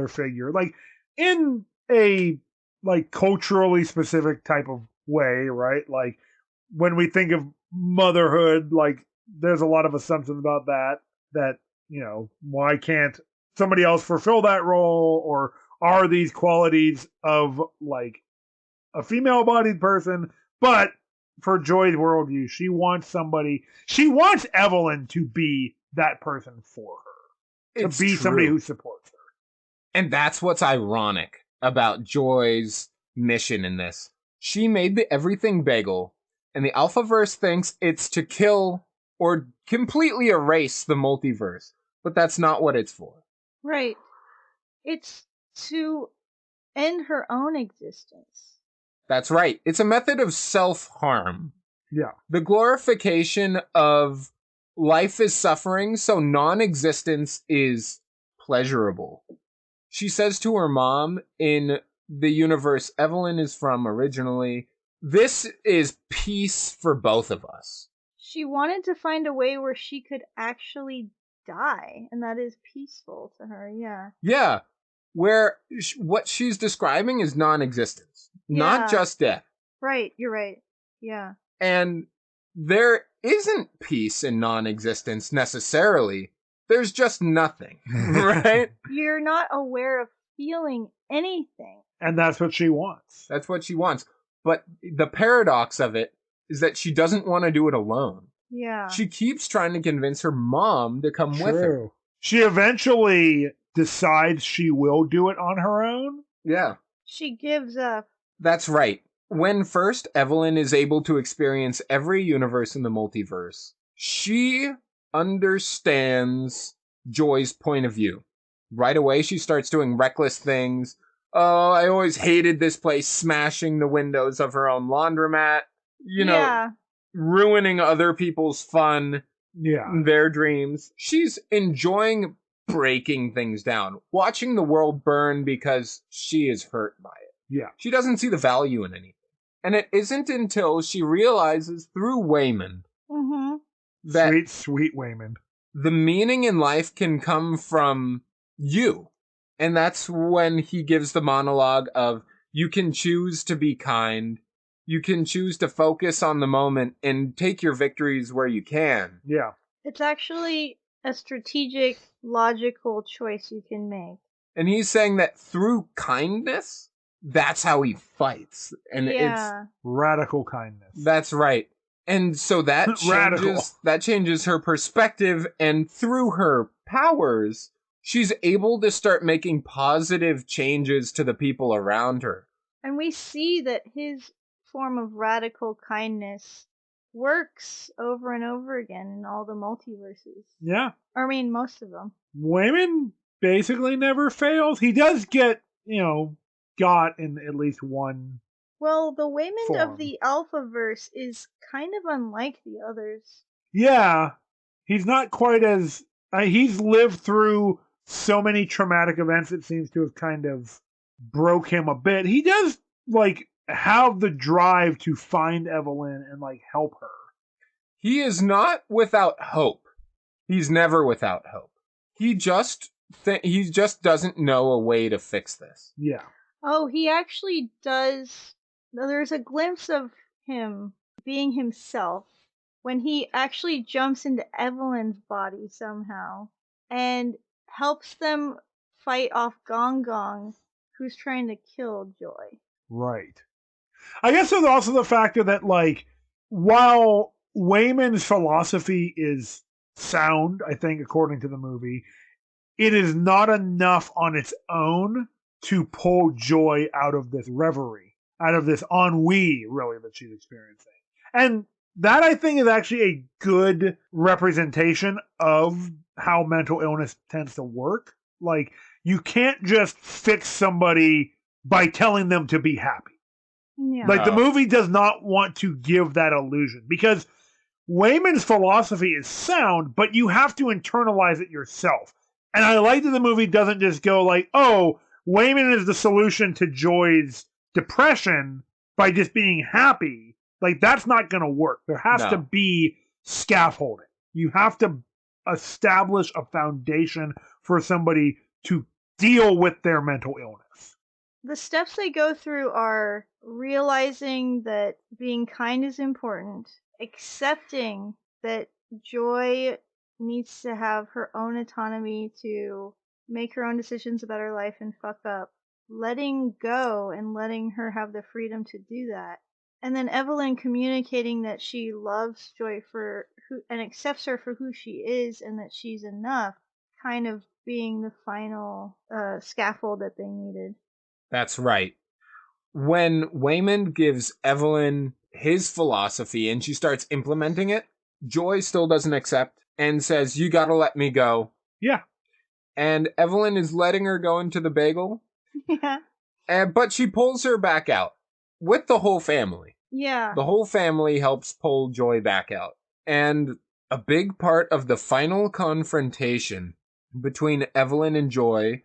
figure. Like, in a culturally specific type of way, right? Like, when we think of motherhood, there's a lot of assumptions about that, why can't somebody else fulfill that role, or are these qualities of, a female-bodied person? But for Joy's worldview, she wants Evelyn to be that person for her. It's to be true. somebody who supports her. And that's what's ironic about Joy's mission in this. She made the Everything Bagel, and the Alphaverse thinks it's to kill or completely erase the multiverse. But that's not what it's for. Right. It's to end her own existence. That's right. It's a method of self-harm. Yeah. The glorification of life is suffering, so non-existence is pleasurable. She says to her mom in the universe Evelyn is from originally, this is peace for both of us. She wanted to find a way where she could actually die, and that is peaceful to her. Yeah. Yeah, where what she's describing is non-existence, not Yeah. just death. Right, you're right. Yeah. And there isn't peace in non-existence necessarily. There's just nothing, right? You're not aware of feeling anything. And that's what she wants. That's what she wants. But the paradox of it is that she doesn't want to do it alone. Yeah. She keeps trying to convince her mom to come with her. True. She eventually decides she will do it on her own. Yeah. She gives up. That's right. When first Evelyn is able to experience every universe in the multiverse, she understands Joy's point of view. Right away, she starts doing reckless things. Oh, I always hated this place, smashing the windows of her own laundromat. You know, Yeah. ruining other people's fun, Yeah. their dreams. She's enjoying breaking things down, watching the world burn because she is hurt by it. Yeah. She doesn't see the value in anything. And it isn't until she realizes through Waymond Mm-hmm. that Sweet, sweet Waymond. the meaning in life can come from you. And that's when he gives the monologue of, you can choose to be kind, you can choose to focus on the moment and take your victories where you can. Yeah. It's actually a strategic, logical choice you can make. And he's saying that through kindness, that's how he fights. And Yeah. Radical kindness. that's right. And so that Radical. changes her perspective, and through her powers, she's able to start making positive changes to the people around her. And we see that his form of radical kindness works over and over again in all the multiverses. Yeah. I mean, most of them. Waymond basically never fails. He does get, got in at least one. Well, the Waymond Form. of the Alphaverse is kind of unlike the others. Yeah. He's not quite as. He's lived through so many traumatic events, it seems to have kind of broke him a bit. He does, have the drive to find Evelyn and, help her. He is not without hope. He's never without hope. He just doesn't know a way to fix this. Yeah. Oh, he actually does. There's a glimpse of him being himself when he actually jumps into Evelyn's body somehow and helps them fight off Gong Gong, who's trying to kill Joy. Right. I guess there's also the factor that, while Waymond's philosophy is sound, I think, according to the movie, it is not enough on its own to pull Joy out of this reverie, out of this ennui, really, that she's experiencing. And that, I think, is actually a good representation of how mental illness tends to work. You can't just fix somebody by telling them to be happy. Yeah. The movie does not want to give that illusion, because Waymond's philosophy is sound, but you have to internalize it yourself. And I like that the movie doesn't just go oh, Waymond is the solution to Joy's depression by just being happy. That's not going to work. There has to be scaffolding. You have to establish a foundation for somebody to deal with their mental illness. The steps they go through are realizing that being kind is important, accepting that Joy needs to have her own autonomy to make her own decisions about her life and fuck up, letting go and letting her have the freedom to do that. And then Evelyn communicating that she loves Joy and accepts her for who she is and that she's enough, kind of being the final scaffold that they needed. That's right. When Waymond gives Evelyn his philosophy and she starts implementing it, Joy still doesn't accept and says, you gotta let me go. Yeah. And Evelyn is letting her go into the bagel. Yeah. But she pulls her back out with the whole family. Yeah. The whole family helps pull Joy back out. And a big part of the final confrontation between Evelyn and Joy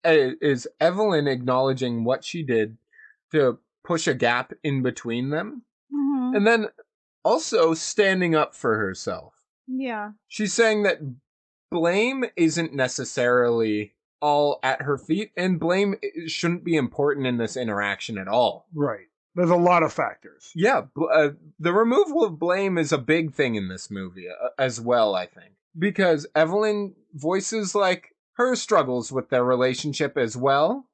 is Evelyn acknowledging what she did to push a gap in between them. Mm-hmm. And then also standing up for herself. Yeah. She's saying that blame isn't necessarily all at her feet, and blame shouldn't be important in this interaction at all. Right. There's a lot of factors. Yeah, the removal of blame is a big thing in this movie as well, I think. Because Evelyn voices, like, her struggles with their relationship as well,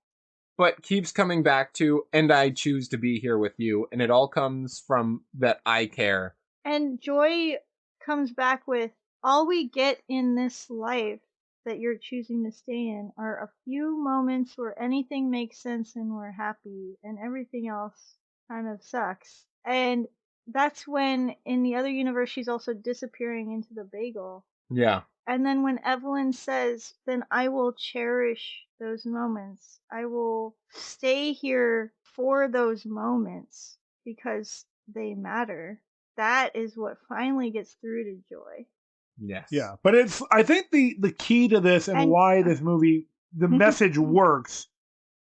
but keeps coming back to, and I choose to be here with you, and it all comes from that I care. And Joy comes back with, all we get in this life that you're choosing to stay in are a few moments where anything makes sense and we're happy, and everything else kind of sucks. And that's when, in the other universe, she's also disappearing into the bagel. Yeah. And then when Evelyn says, then I will cherish those moments. I will stay here for those moments because they matter. That is what finally gets through to Joy. Yes. Yeah, but I think the key to this and why this movie, the message works,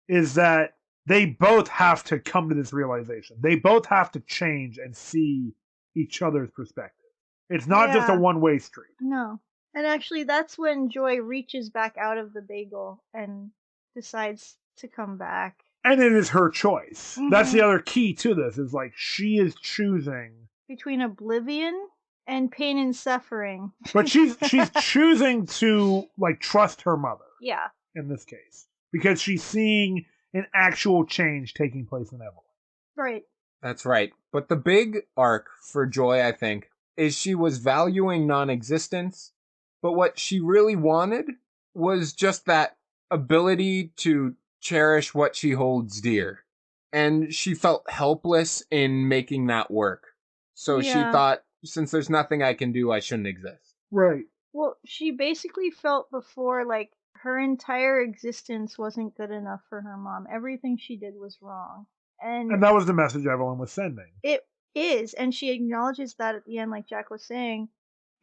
is that they both have to come to this realization. They both have to change and see each other's perspective. It's not just a one-way street. No. And actually, that's when Joy reaches back out of the bagel and decides to come back. And it is her choice. Mm-hmm. That's the other key to this, is like she is choosing between oblivion and pain and suffering. But she's choosing to, like, trust her mother. Yeah. In this case. Because she's seeing an actual change taking place in Evelyn. Right. That's right. But the big arc for Joy, I think, is she was valuing non-existence, but what she really wanted was just that ability to cherish what she holds dear. And she felt helpless in making that work. So she thought, since there's nothing I can do, I shouldn't exist. Right. Well, she basically felt before like her entire existence wasn't good enough for her mom. Everything she did was wrong. And that was the message Evelyn was sending. It is, and she acknowledges that at the end, like Jack was saying.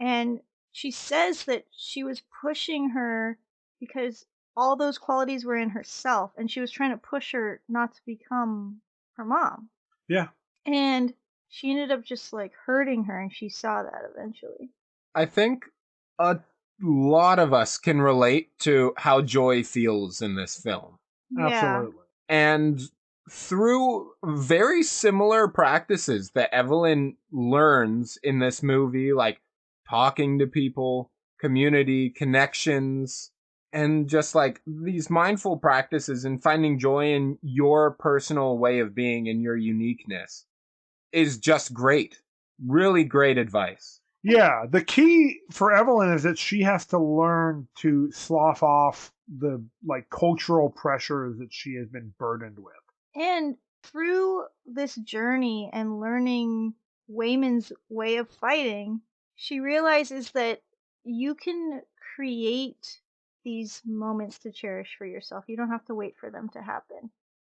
And she says that she was pushing her because all those qualities were in herself, and she was trying to push her not to become her mom. Yeah. And she ended up just like hurting her, and she saw that eventually. I think a lot of us can relate to how Joy feels in this film. Yeah. Absolutely. And through very similar practices that Evelyn learns in this movie, like talking to people, community, connections, and just like these mindful practices and finding joy in your personal way of being and your uniqueness is just great. Really great advice. Yeah, the key for Evelyn is that she has to learn to slough off the like cultural pressures that she has been burdened with. And through this journey and learning Wayman's way of fighting, she realizes that you can create these moments to cherish for yourself. You don't have to wait for them to happen.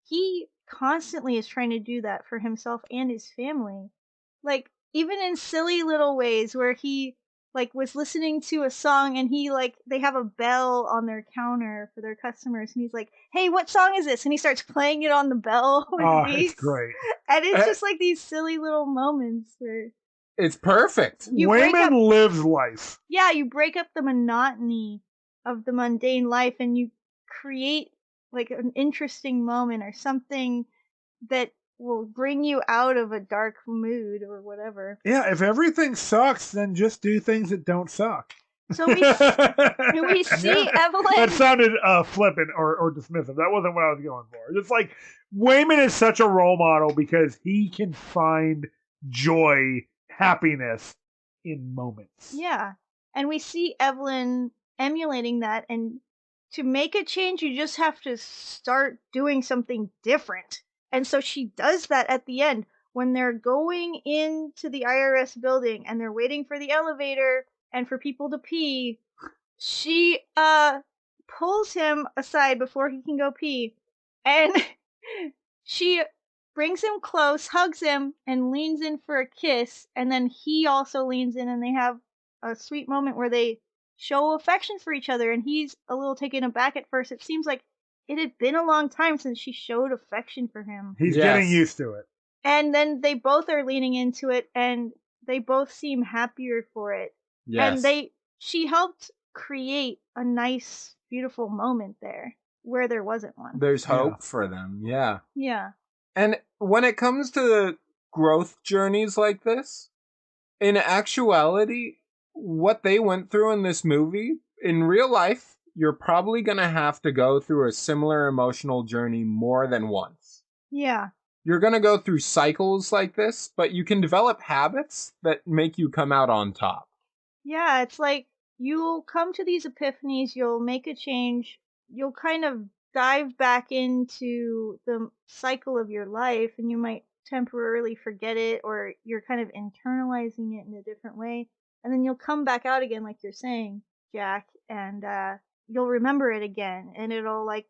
He constantly is trying to do that for himself and his family. Like, even in silly little ways where he like was listening to a song and he like they have a bell on their counter for their customers and he's like, hey, what song is this? And he starts playing it on the bell with It's great. And it's just like these silly little moments where it's perfect. Wayman lives life. Yeah, you break up the monotony of the mundane life and you create like an interesting moment or something that will bring you out of a dark mood or whatever. Yeah, if everything sucks, then just do things that don't suck. So we see Evelyn. That sounded flippant or dismissive. That wasn't what I was going for. It's like Wayman is such a role model because he can find joy, happiness in moments. Yeah, and we see Evelyn emulating that. And to make a change, you just have to start doing something different. And so she does that at the end when they're going into the IRS building and they're waiting for the elevator and for people to pee. She pulls him aside before he can go pee, and she brings him close, hugs him, and leans in for a kiss. And then he also leans in, and they have a sweet moment where they show affection for each other. And he's a little taken aback at first. It seems like it had been a long time since she showed affection for him. He's getting used to it. And then they both are leaning into it, and they both seem happier for it. Yes. And she helped create a nice, beautiful moment there where there wasn't one. There's Yeah. hope for them, yeah. Yeah. And when it comes to growth journeys like this, in actuality, what they went through in this movie, in real life, you're probably going to have to go through a similar emotional journey more than once. Yeah. You're going to go through cycles like this, but you can develop habits that make you come out on top. Yeah, it's like you'll come to these epiphanies, you'll make a change, you'll kind of dive back into the cycle of your life, and you might temporarily forget it, or you're kind of internalizing it in a different way. And then you'll come back out again, like you're saying, Jack, and you'll remember it again, and it'll like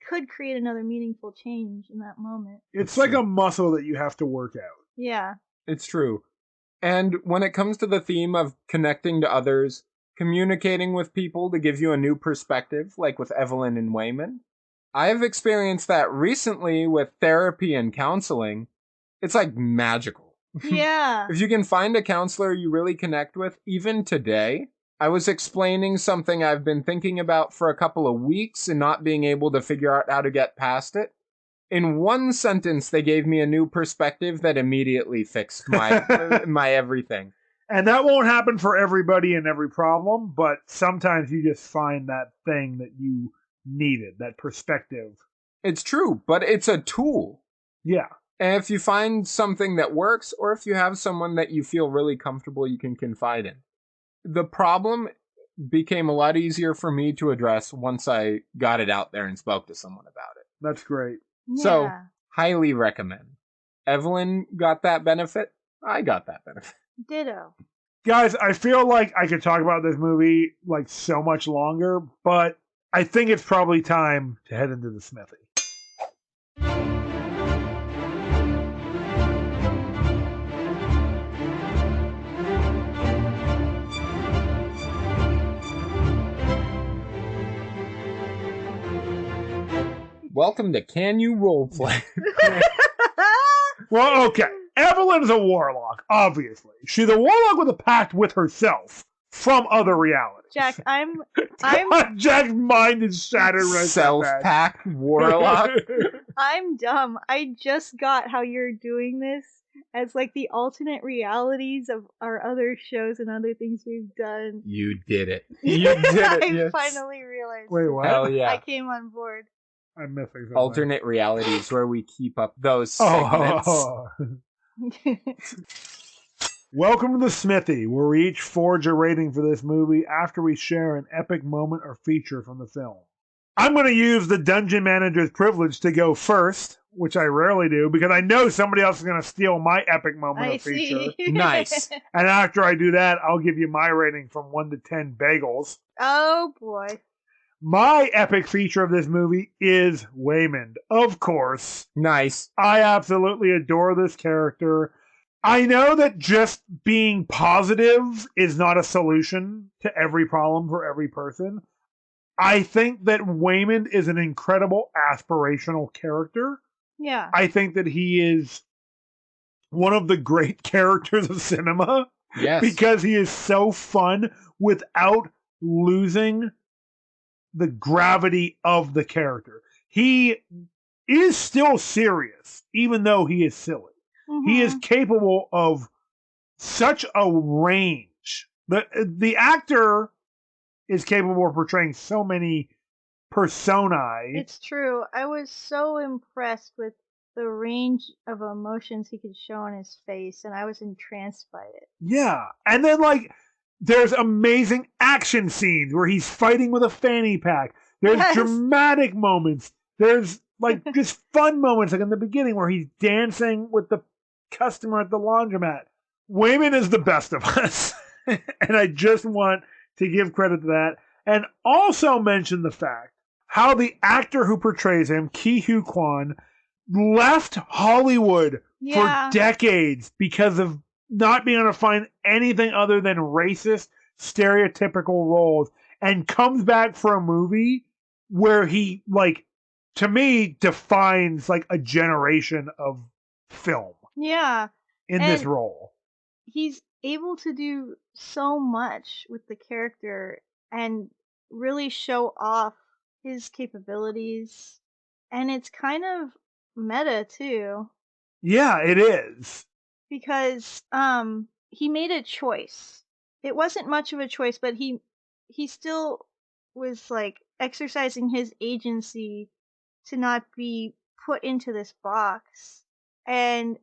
could create another meaningful change in that moment. It's like a muscle that you have to work out. Yeah. It's true. And when it comes to the theme of connecting to others, communicating with people to give you a new perspective, like with Evelyn and Wayman, I've experienced that recently with therapy and counseling. It's like magical. Yeah. If you can find a counselor you really connect with, even today, I was explaining something I've been thinking about for a couple of weeks and not being able to figure out how to get past it. In one sentence, they gave me a new perspective that immediately fixed my my everything. And that won't happen for everybody in every problem, but sometimes you just find that thing that you needed, that perspective. It's true, but it's a tool. Yeah. And if you find something that works, or if you have someone that you feel really comfortable you can confide in. The problem became a lot easier for me to address once I got it out there and spoke to someone about it. That's great. So, Yeah. highly recommend. Evelyn got that benefit. I got that benefit. Ditto. Guys, I feel like I could talk about this movie like so much longer, but I think it's probably time to head into the smithy. Welcome to Can You Roleplay? Well, okay. Evelyn's a warlock, obviously. She's a warlock with a pact with herself from other realities. Jack, I'm Jack's mind is shattered right now. Self-pack warlock. I'm dumb. I just got how you're doing this as like the alternate realities of our other shows and other things we've done. You did it. You did it. I Yes. finally realized. Wait, what? Hell yeah. I came on board. I'm missing something. Alternate realities where we keep up those segments. Welcome to the Smithy, where we each forge a rating for this movie after we share an epic moment or feature from the film. I'm going to use the dungeon manager's privilege to go first, which I rarely do, because I know somebody else is going to steal my epic moment I or feature. see. Nice. And after I do that, I'll give you my rating from 1 to 10 bagels. Oh boy. My epic feature of this movie is Waymond, of course. Nice. I absolutely adore this character. I know that just being positive is not a solution to every problem for every person. I think that Waymond is an incredible aspirational character. Yeah. I think that he is one of the great characters of cinema Yes. because he is so fun without losing the gravity of the character. He is still serious, even though he is silly. He is capable of such a range. The actor is capable of portraying so many personae. It's true. I was so impressed with the range of emotions he could show on his face, and I was entranced by it. Yeah. And then, like, there's amazing action scenes where he's fighting with a fanny pack. There's Yes. dramatic moments. There's, like, just fun moments, like in the beginning where he's dancing with the customer at the laundromat. Waymond is the best of us. And I just want to give credit to that. And also mention the fact how the actor who portrays him, Ki Hu Kwan, left Hollywood Yeah. for decades because of not being able to find anything other than racist, stereotypical roles, and comes back for a movie where he, like, to me, defines, like, a generation of film Yeah. in this role. He's able to do so much with the character, and really show off his capabilities. And it's kind of meta too, Yeah, it is. because he made a choice. It wasn't much of a choice, but he still was like exercising his agency to not be put into this box. And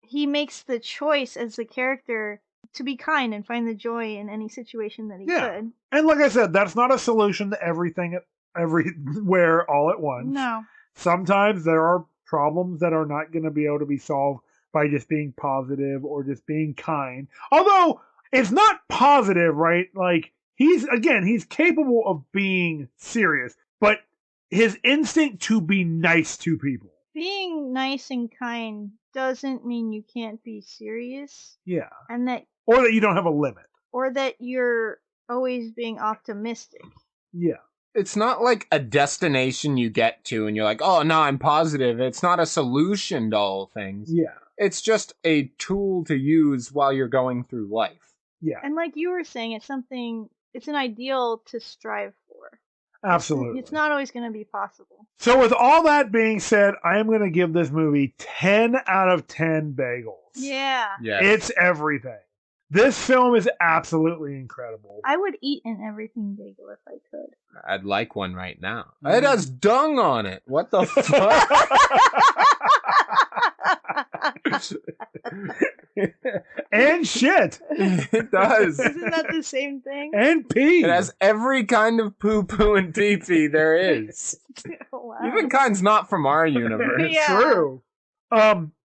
he makes the choice as the character to be kind and find the joy in any situation that he Yeah. could. And like I said, that's not a solution to everything everywhere all at once. No. Sometimes there are problems that are not going to be able to be solved by just being positive or just being kind. Although it's not positive, right? Like he's capable of being serious, but his instinct to be nice to people. Being nice and kind doesn't mean you can't be serious, Yeah. and that Or that you don't have a limit. or that you're always being optimistic. Yeah. It's not like a destination you get to and you're like, oh, no, I'm positive. It's not a solution to all things. Yeah. It's just a tool to use while you're going through life. Yeah. And like you were saying, it's an ideal to strive for. Absolutely. It's not always going to be possible. So with all that being said, I am going to give this movie 10 out of 10 bagels. Yeah. It's everything. This film is absolutely incredible. I would eat an everything bagel if I could. I'd like one right now. It has dung on it. What the fuck? And shit. It does. Isn't that the same thing? And pee. It has every kind of poo-poo and pee-pee there is. Wow. Even kinds not from our universe. It's Yeah. true.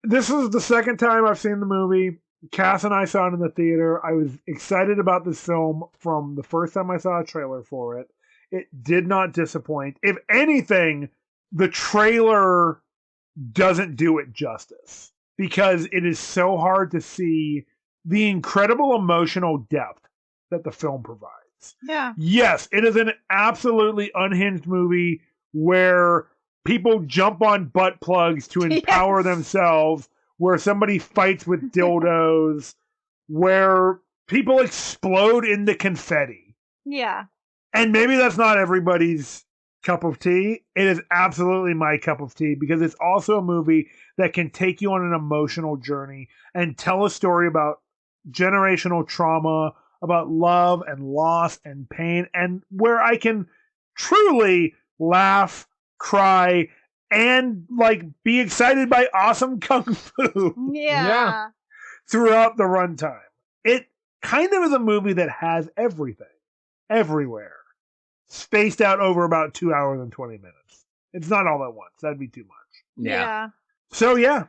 This is the second time I've seen the movie. Cass and I saw it in the theater. I was excited about this film from the first time I saw a trailer for it. It did not disappoint. If anything, the trailer doesn't do it justice because it is so hard to see the incredible emotional depth that the film provides. Yeah. Yes, it is an absolutely unhinged movie where people jump on butt plugs to empower Yes. themselves, where somebody fights with dildos, where people explode into confetti. Yeah. And maybe that's not everybody's cup of tea. It is absolutely my cup of tea because it's also a movie that can take you on an emotional journey and tell a story about generational trauma, about love and loss and pain, and where I can truly laugh, cry, and like be excited by awesome kung fu Yeah. throughout the runtime. It kind of is a movie that has everything, everywhere, spaced out over about 2 hours and 20 minutes. It's not all at once. That'd be too much. Yeah. So yeah,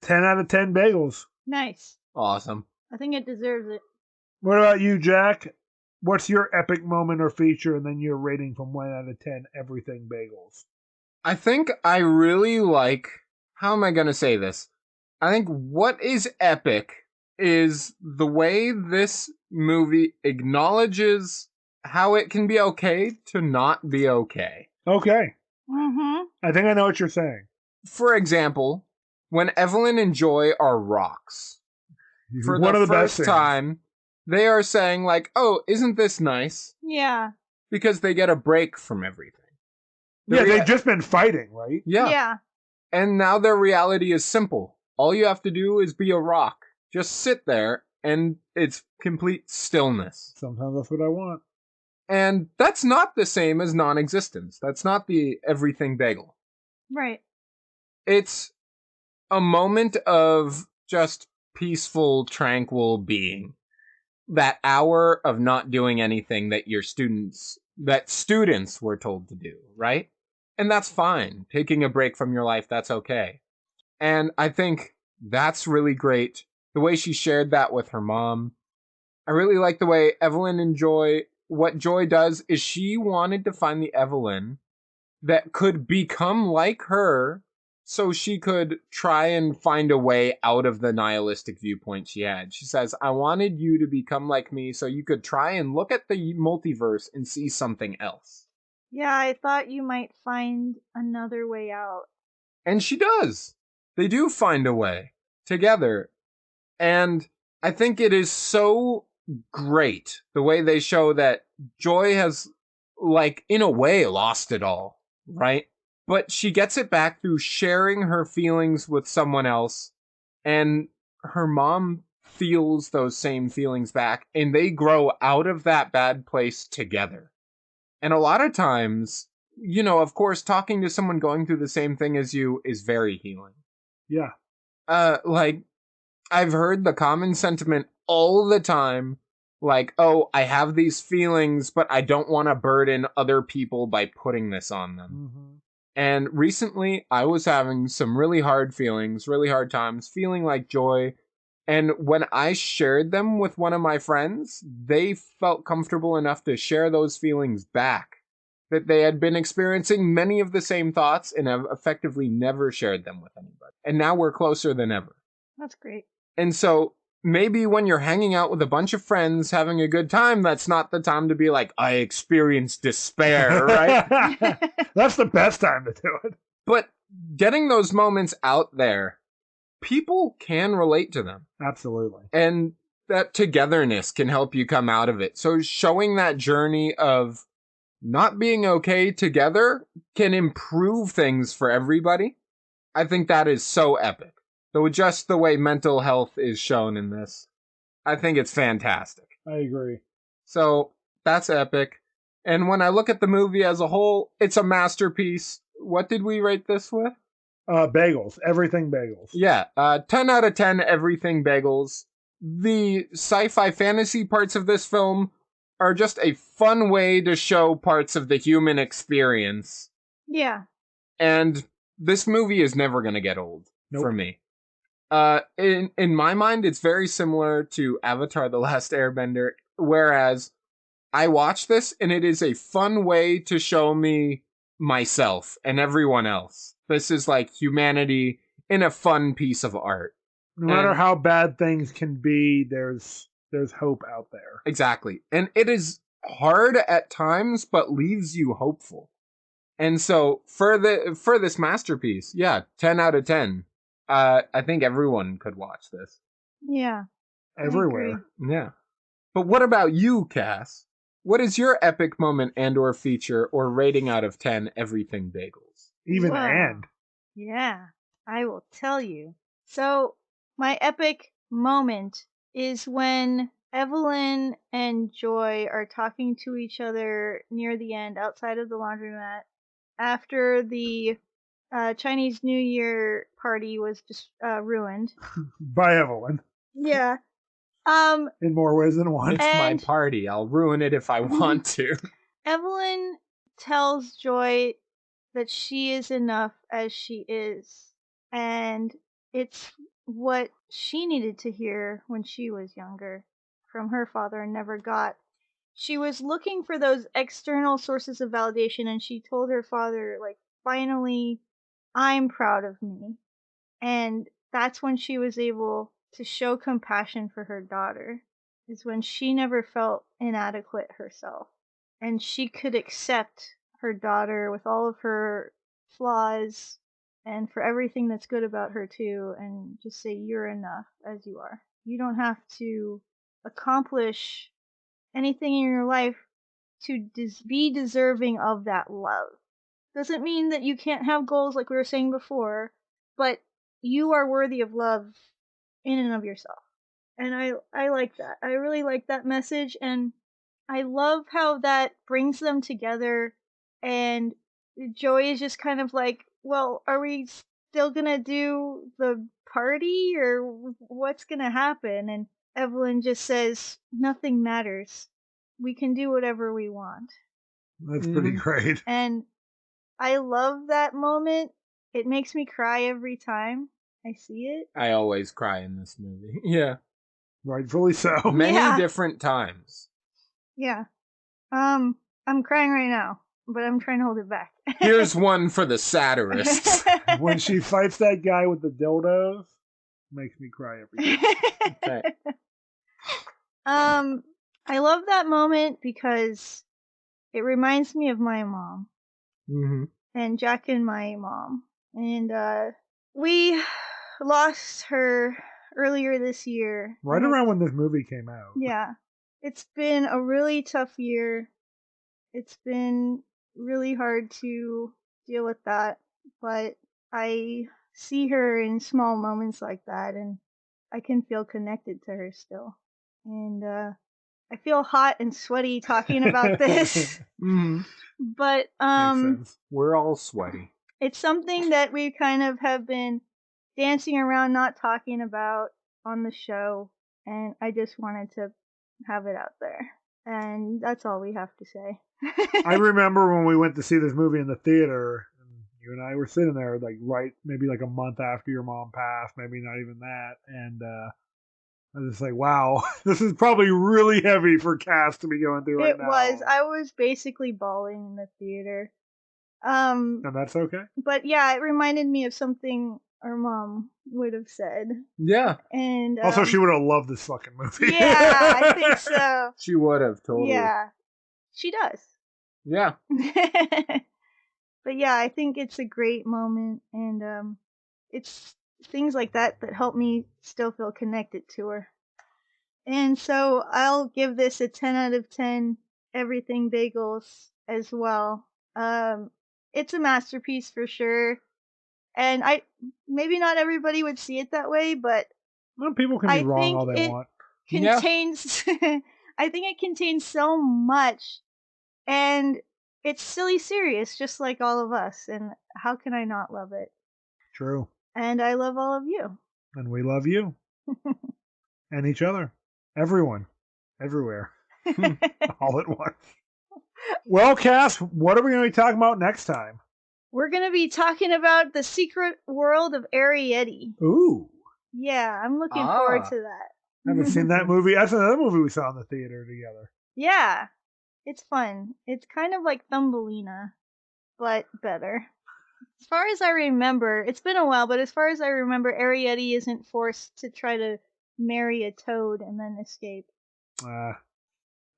10 out of 10 bagels. Nice. Awesome. I think it deserves it. What about you, Jack? What's your epic moment or feature, and then your rating from 1 out of 10 everything bagels? I think I really like, how am I going to say this? I think what is epic is the way this movie acknowledges how it can be okay to not be okay. Okay. Mm-hmm. I think I know what you're saying. For example, when Evelyn and Joy are rocks, for One the of the best first things. time, they are saying like, oh, isn't this nice? Yeah. Because they get a break from everything. Yeah, they've just been fighting, right? Yeah. Yeah. And now their reality is simple. All you have to do is be a rock. Just sit there, and it's complete stillness. Sometimes that's what I want. And that's not the same as non-existence. That's not the everything bagel. Right. It's a moment of just peaceful, tranquil being. That hour of not doing anything that students were told to do, right? And that's fine. Taking a break from your life, that's okay. And I think that's really great. The way she shared that with her mom. I really like the way Evelyn and Joy, what Joy does is she wanted to find the Evelyn that could become like her so she could try and find a way out of the nihilistic viewpoint she had. She says, I wanted you to become like me so you could try and look at the multiverse and see something else. Yeah, I thought you might find another way out. And she does. They do find a way together. And I think it is so great the way they show that Joy has, like, in a way, lost it all, right? But she gets it back through sharing her feelings with someone else, and her mom feels those same feelings back, and they grow out of that bad place together. And a lot of times, of course, talking to someone going through the same thing as you is very healing. Yeah. Like, I've heard the common sentiment all the time, like, oh, I have these feelings, but I don't want to burden other people by putting this on them. Mm-hmm. And recently, I was having some really hard feelings, really hard times, feeling like joy. And when I shared them with one of my friends, they felt comfortable enough to share those feelings back. That they had been experiencing many of the same thoughts and have effectively never shared them with anybody. And now we're closer than ever. That's great. And so maybe when you're hanging out with a bunch of friends having a good time, that's not the time to be like, I experienced despair, right? That's the best time to do it. But getting those moments out there, people can relate to them. Absolutely. And that togetherness can help you come out of it. So showing that journey of not being okay together can improve things for everybody. I think that is so epic. Though just the way mental health is shown in this, I think it's fantastic. I agree. So that's epic. And when I look at the movie as a whole, it's a masterpiece. What did we rate this with? Bagels. Everything bagels. Yeah, 10 out of 10 everything bagels. The sci-fi fantasy parts of this film are just a fun way to show parts of the human experience. Yeah. And this movie is never going to get old for me. In my mind, it's very similar to Avatar: The Last Airbender, whereas I watch this and it is a fun way to show me myself and everyone else. This is like humanity in a fun piece of art. No matter how bad things can be, there's hope out there. Exactly. And it is hard at times, but leaves you hopeful. And so for this masterpiece, 10 out of 10. I think everyone could watch this. Yeah. Everywhere. Yeah. But what about you, Cass? What is your epic moment and or feature or rating out of 10 everything bagels? Even Wow. and. Yeah, I will tell you. So, my epic moment is when Evelyn and Joy are talking to each other near the end outside of the laundromat after the Chinese New Year party was just ruined. By Evelyn. Yeah. In more ways than one. It's my party. I'll ruin it if I want to. Evelyn tells Joy that she is enough as she is. And it's what she needed to hear when she was younger from her father and never got. She was looking for those external sources of validation, and she told her father, like, finally, I'm proud of me. And that's when she was able to show compassion for her daughter, is when she never felt inadequate herself. And she could accept her daughter with all of her flaws and for everything that's good about her too, and just say, you're enough as you are. You don't have to accomplish anything in your life to be deserving of that love. Doesn't mean that you can't have goals like we were saying before, but you are worthy of love in and of yourself. And I like that. I really like that message, and I love how that brings them together. And Joey is just kind of like, well, are we still gonna do the party or what's gonna happen? And Evelyn just says, nothing matters. We can do whatever we want. That's pretty great. And I love that moment. It makes me cry every time I see it. I always cry in this movie. Yeah. Rightfully so. Many different times. Yeah. I'm crying right now, but I'm trying to hold it back. Here's one for the satirists. When she fights that guy with the dildos, makes me cry every time. Okay. I love that moment because it reminds me of my mom. Mm-hmm. And Jack and my mom. And we lost her earlier this year. Right around when this movie came out. Yeah. It's been a really tough year. It's been really hard to deal with that, but I see her in small moments like that, and I can feel connected to her still. And I feel hot and sweaty talking about this, Mhm. but Makes sense. We're all sweaty. it's something that we kind of have been dancing around not talking about on the show, and I just wanted to have it out there. And that's all we have to say. I remember when we went to see this movie in the theater, and you and I were sitting there, like maybe like a month after your mom passed, maybe not even that, and I was just like, wow, this is probably really heavy for Cass to be going through right now. It was. I was basically bawling in the theater. And that's okay. But yeah, it reminded me of something our mom would have said. Yeah. And Also, she would have loved this fucking movie. yeah, I think so. She would have, totally. Yeah, she does. Yeah. But yeah, I think it's a great moment, and it's things like that that help me still feel connected to her. And so I'll give this a 10 out of 10 Everything Bagels as well. It's a masterpiece for sure. And maybe not everybody would see it that way, but Well, people can be I wrong think all they it want. contains I think it contains so much, and it's silly serious just like all of us, and how can I not love it? True. And I love all of you. And we love you. And each other. Everyone. Everywhere. All at once. Well, Cass, what are we going to be talking about next time? We're going to be talking about the secret world of Arietti. Ooh. Yeah, I'm looking forward to that. I haven't seen that movie. That's another movie we saw in the theater together. Yeah, it's fun. It's kind of like Thumbelina, but better. As far as I remember, it's been a while, but as far as I remember, Arietti isn't forced to try to marry a toad and then escape.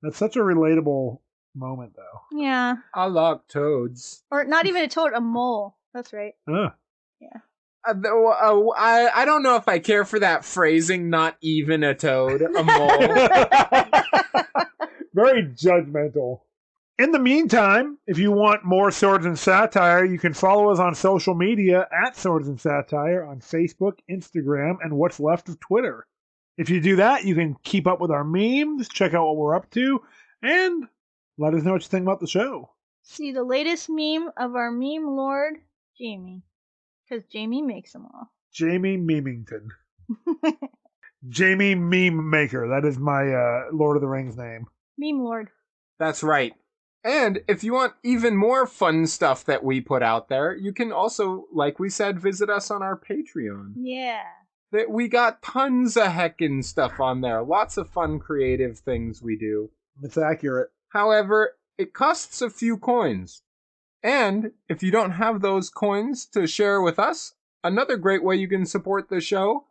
That's such a relatable moment, though. Yeah. I like toads. Or not even a toad, a mole. That's right. Yeah. I don't know if I care for that phrasing, not even a toad, a mole. Very judgmental. In the meantime, if you want more Swords and Satire, you can follow us on social media at Swords and Satire on Facebook, Instagram, and what's left of Twitter. If you do that, you can keep up with our memes, check out what we're up to, and let us know what you think about the show. See the latest meme of our meme lord, Jamie. Because Jamie makes them all. Jamie Memington. Jamie Meme Maker. That is my Lord of the Rings name. Meme lord. That's right. And if you want even more fun stuff that we put out there, you can also, like we said, visit us on our Patreon. Yeah. We got tons of heckin' stuff on there. Lots of fun, creative things we do. It's accurate. However, it costs a few coins. And if you don't have those coins to share with us, another great way you can support the show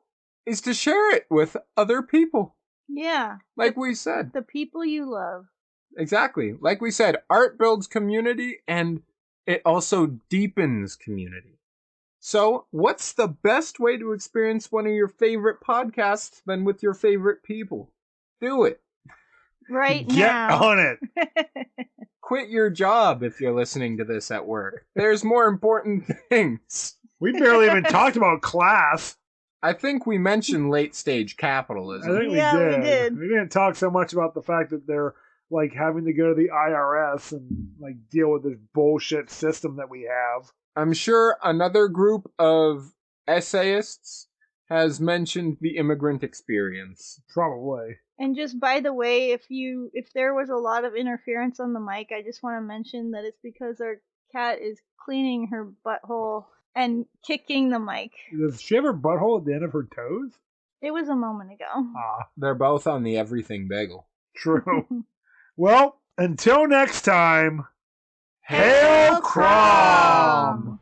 is to share it with other people. Yeah. Like we said. The people you love. Exactly. Like we said, art builds community and it also deepens community. So, what's the best way to experience one of your favorite podcasts than with your favorite people? Do it. Right Get now. on it. Quit your job if you're listening to this at work. There's more important things. We barely even talked about class. I think we mentioned late stage capitalism. I think we did. We didn't talk so much about the fact that they're like having to go to the IRS and like deal with this bullshit system that we have. I'm sure another group of essayists has mentioned the immigrant experience. Probably. And just by the way, if there was a lot of interference on the mic, I just want to mention that it's because our cat is cleaning her butthole and kicking the mic. Does she have her butthole at the end of her toes? It was a moment ago. They're both on the Everything Bagel. True. Well, until next time, Hail Hail Crumb!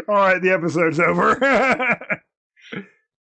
All right, the episode's over.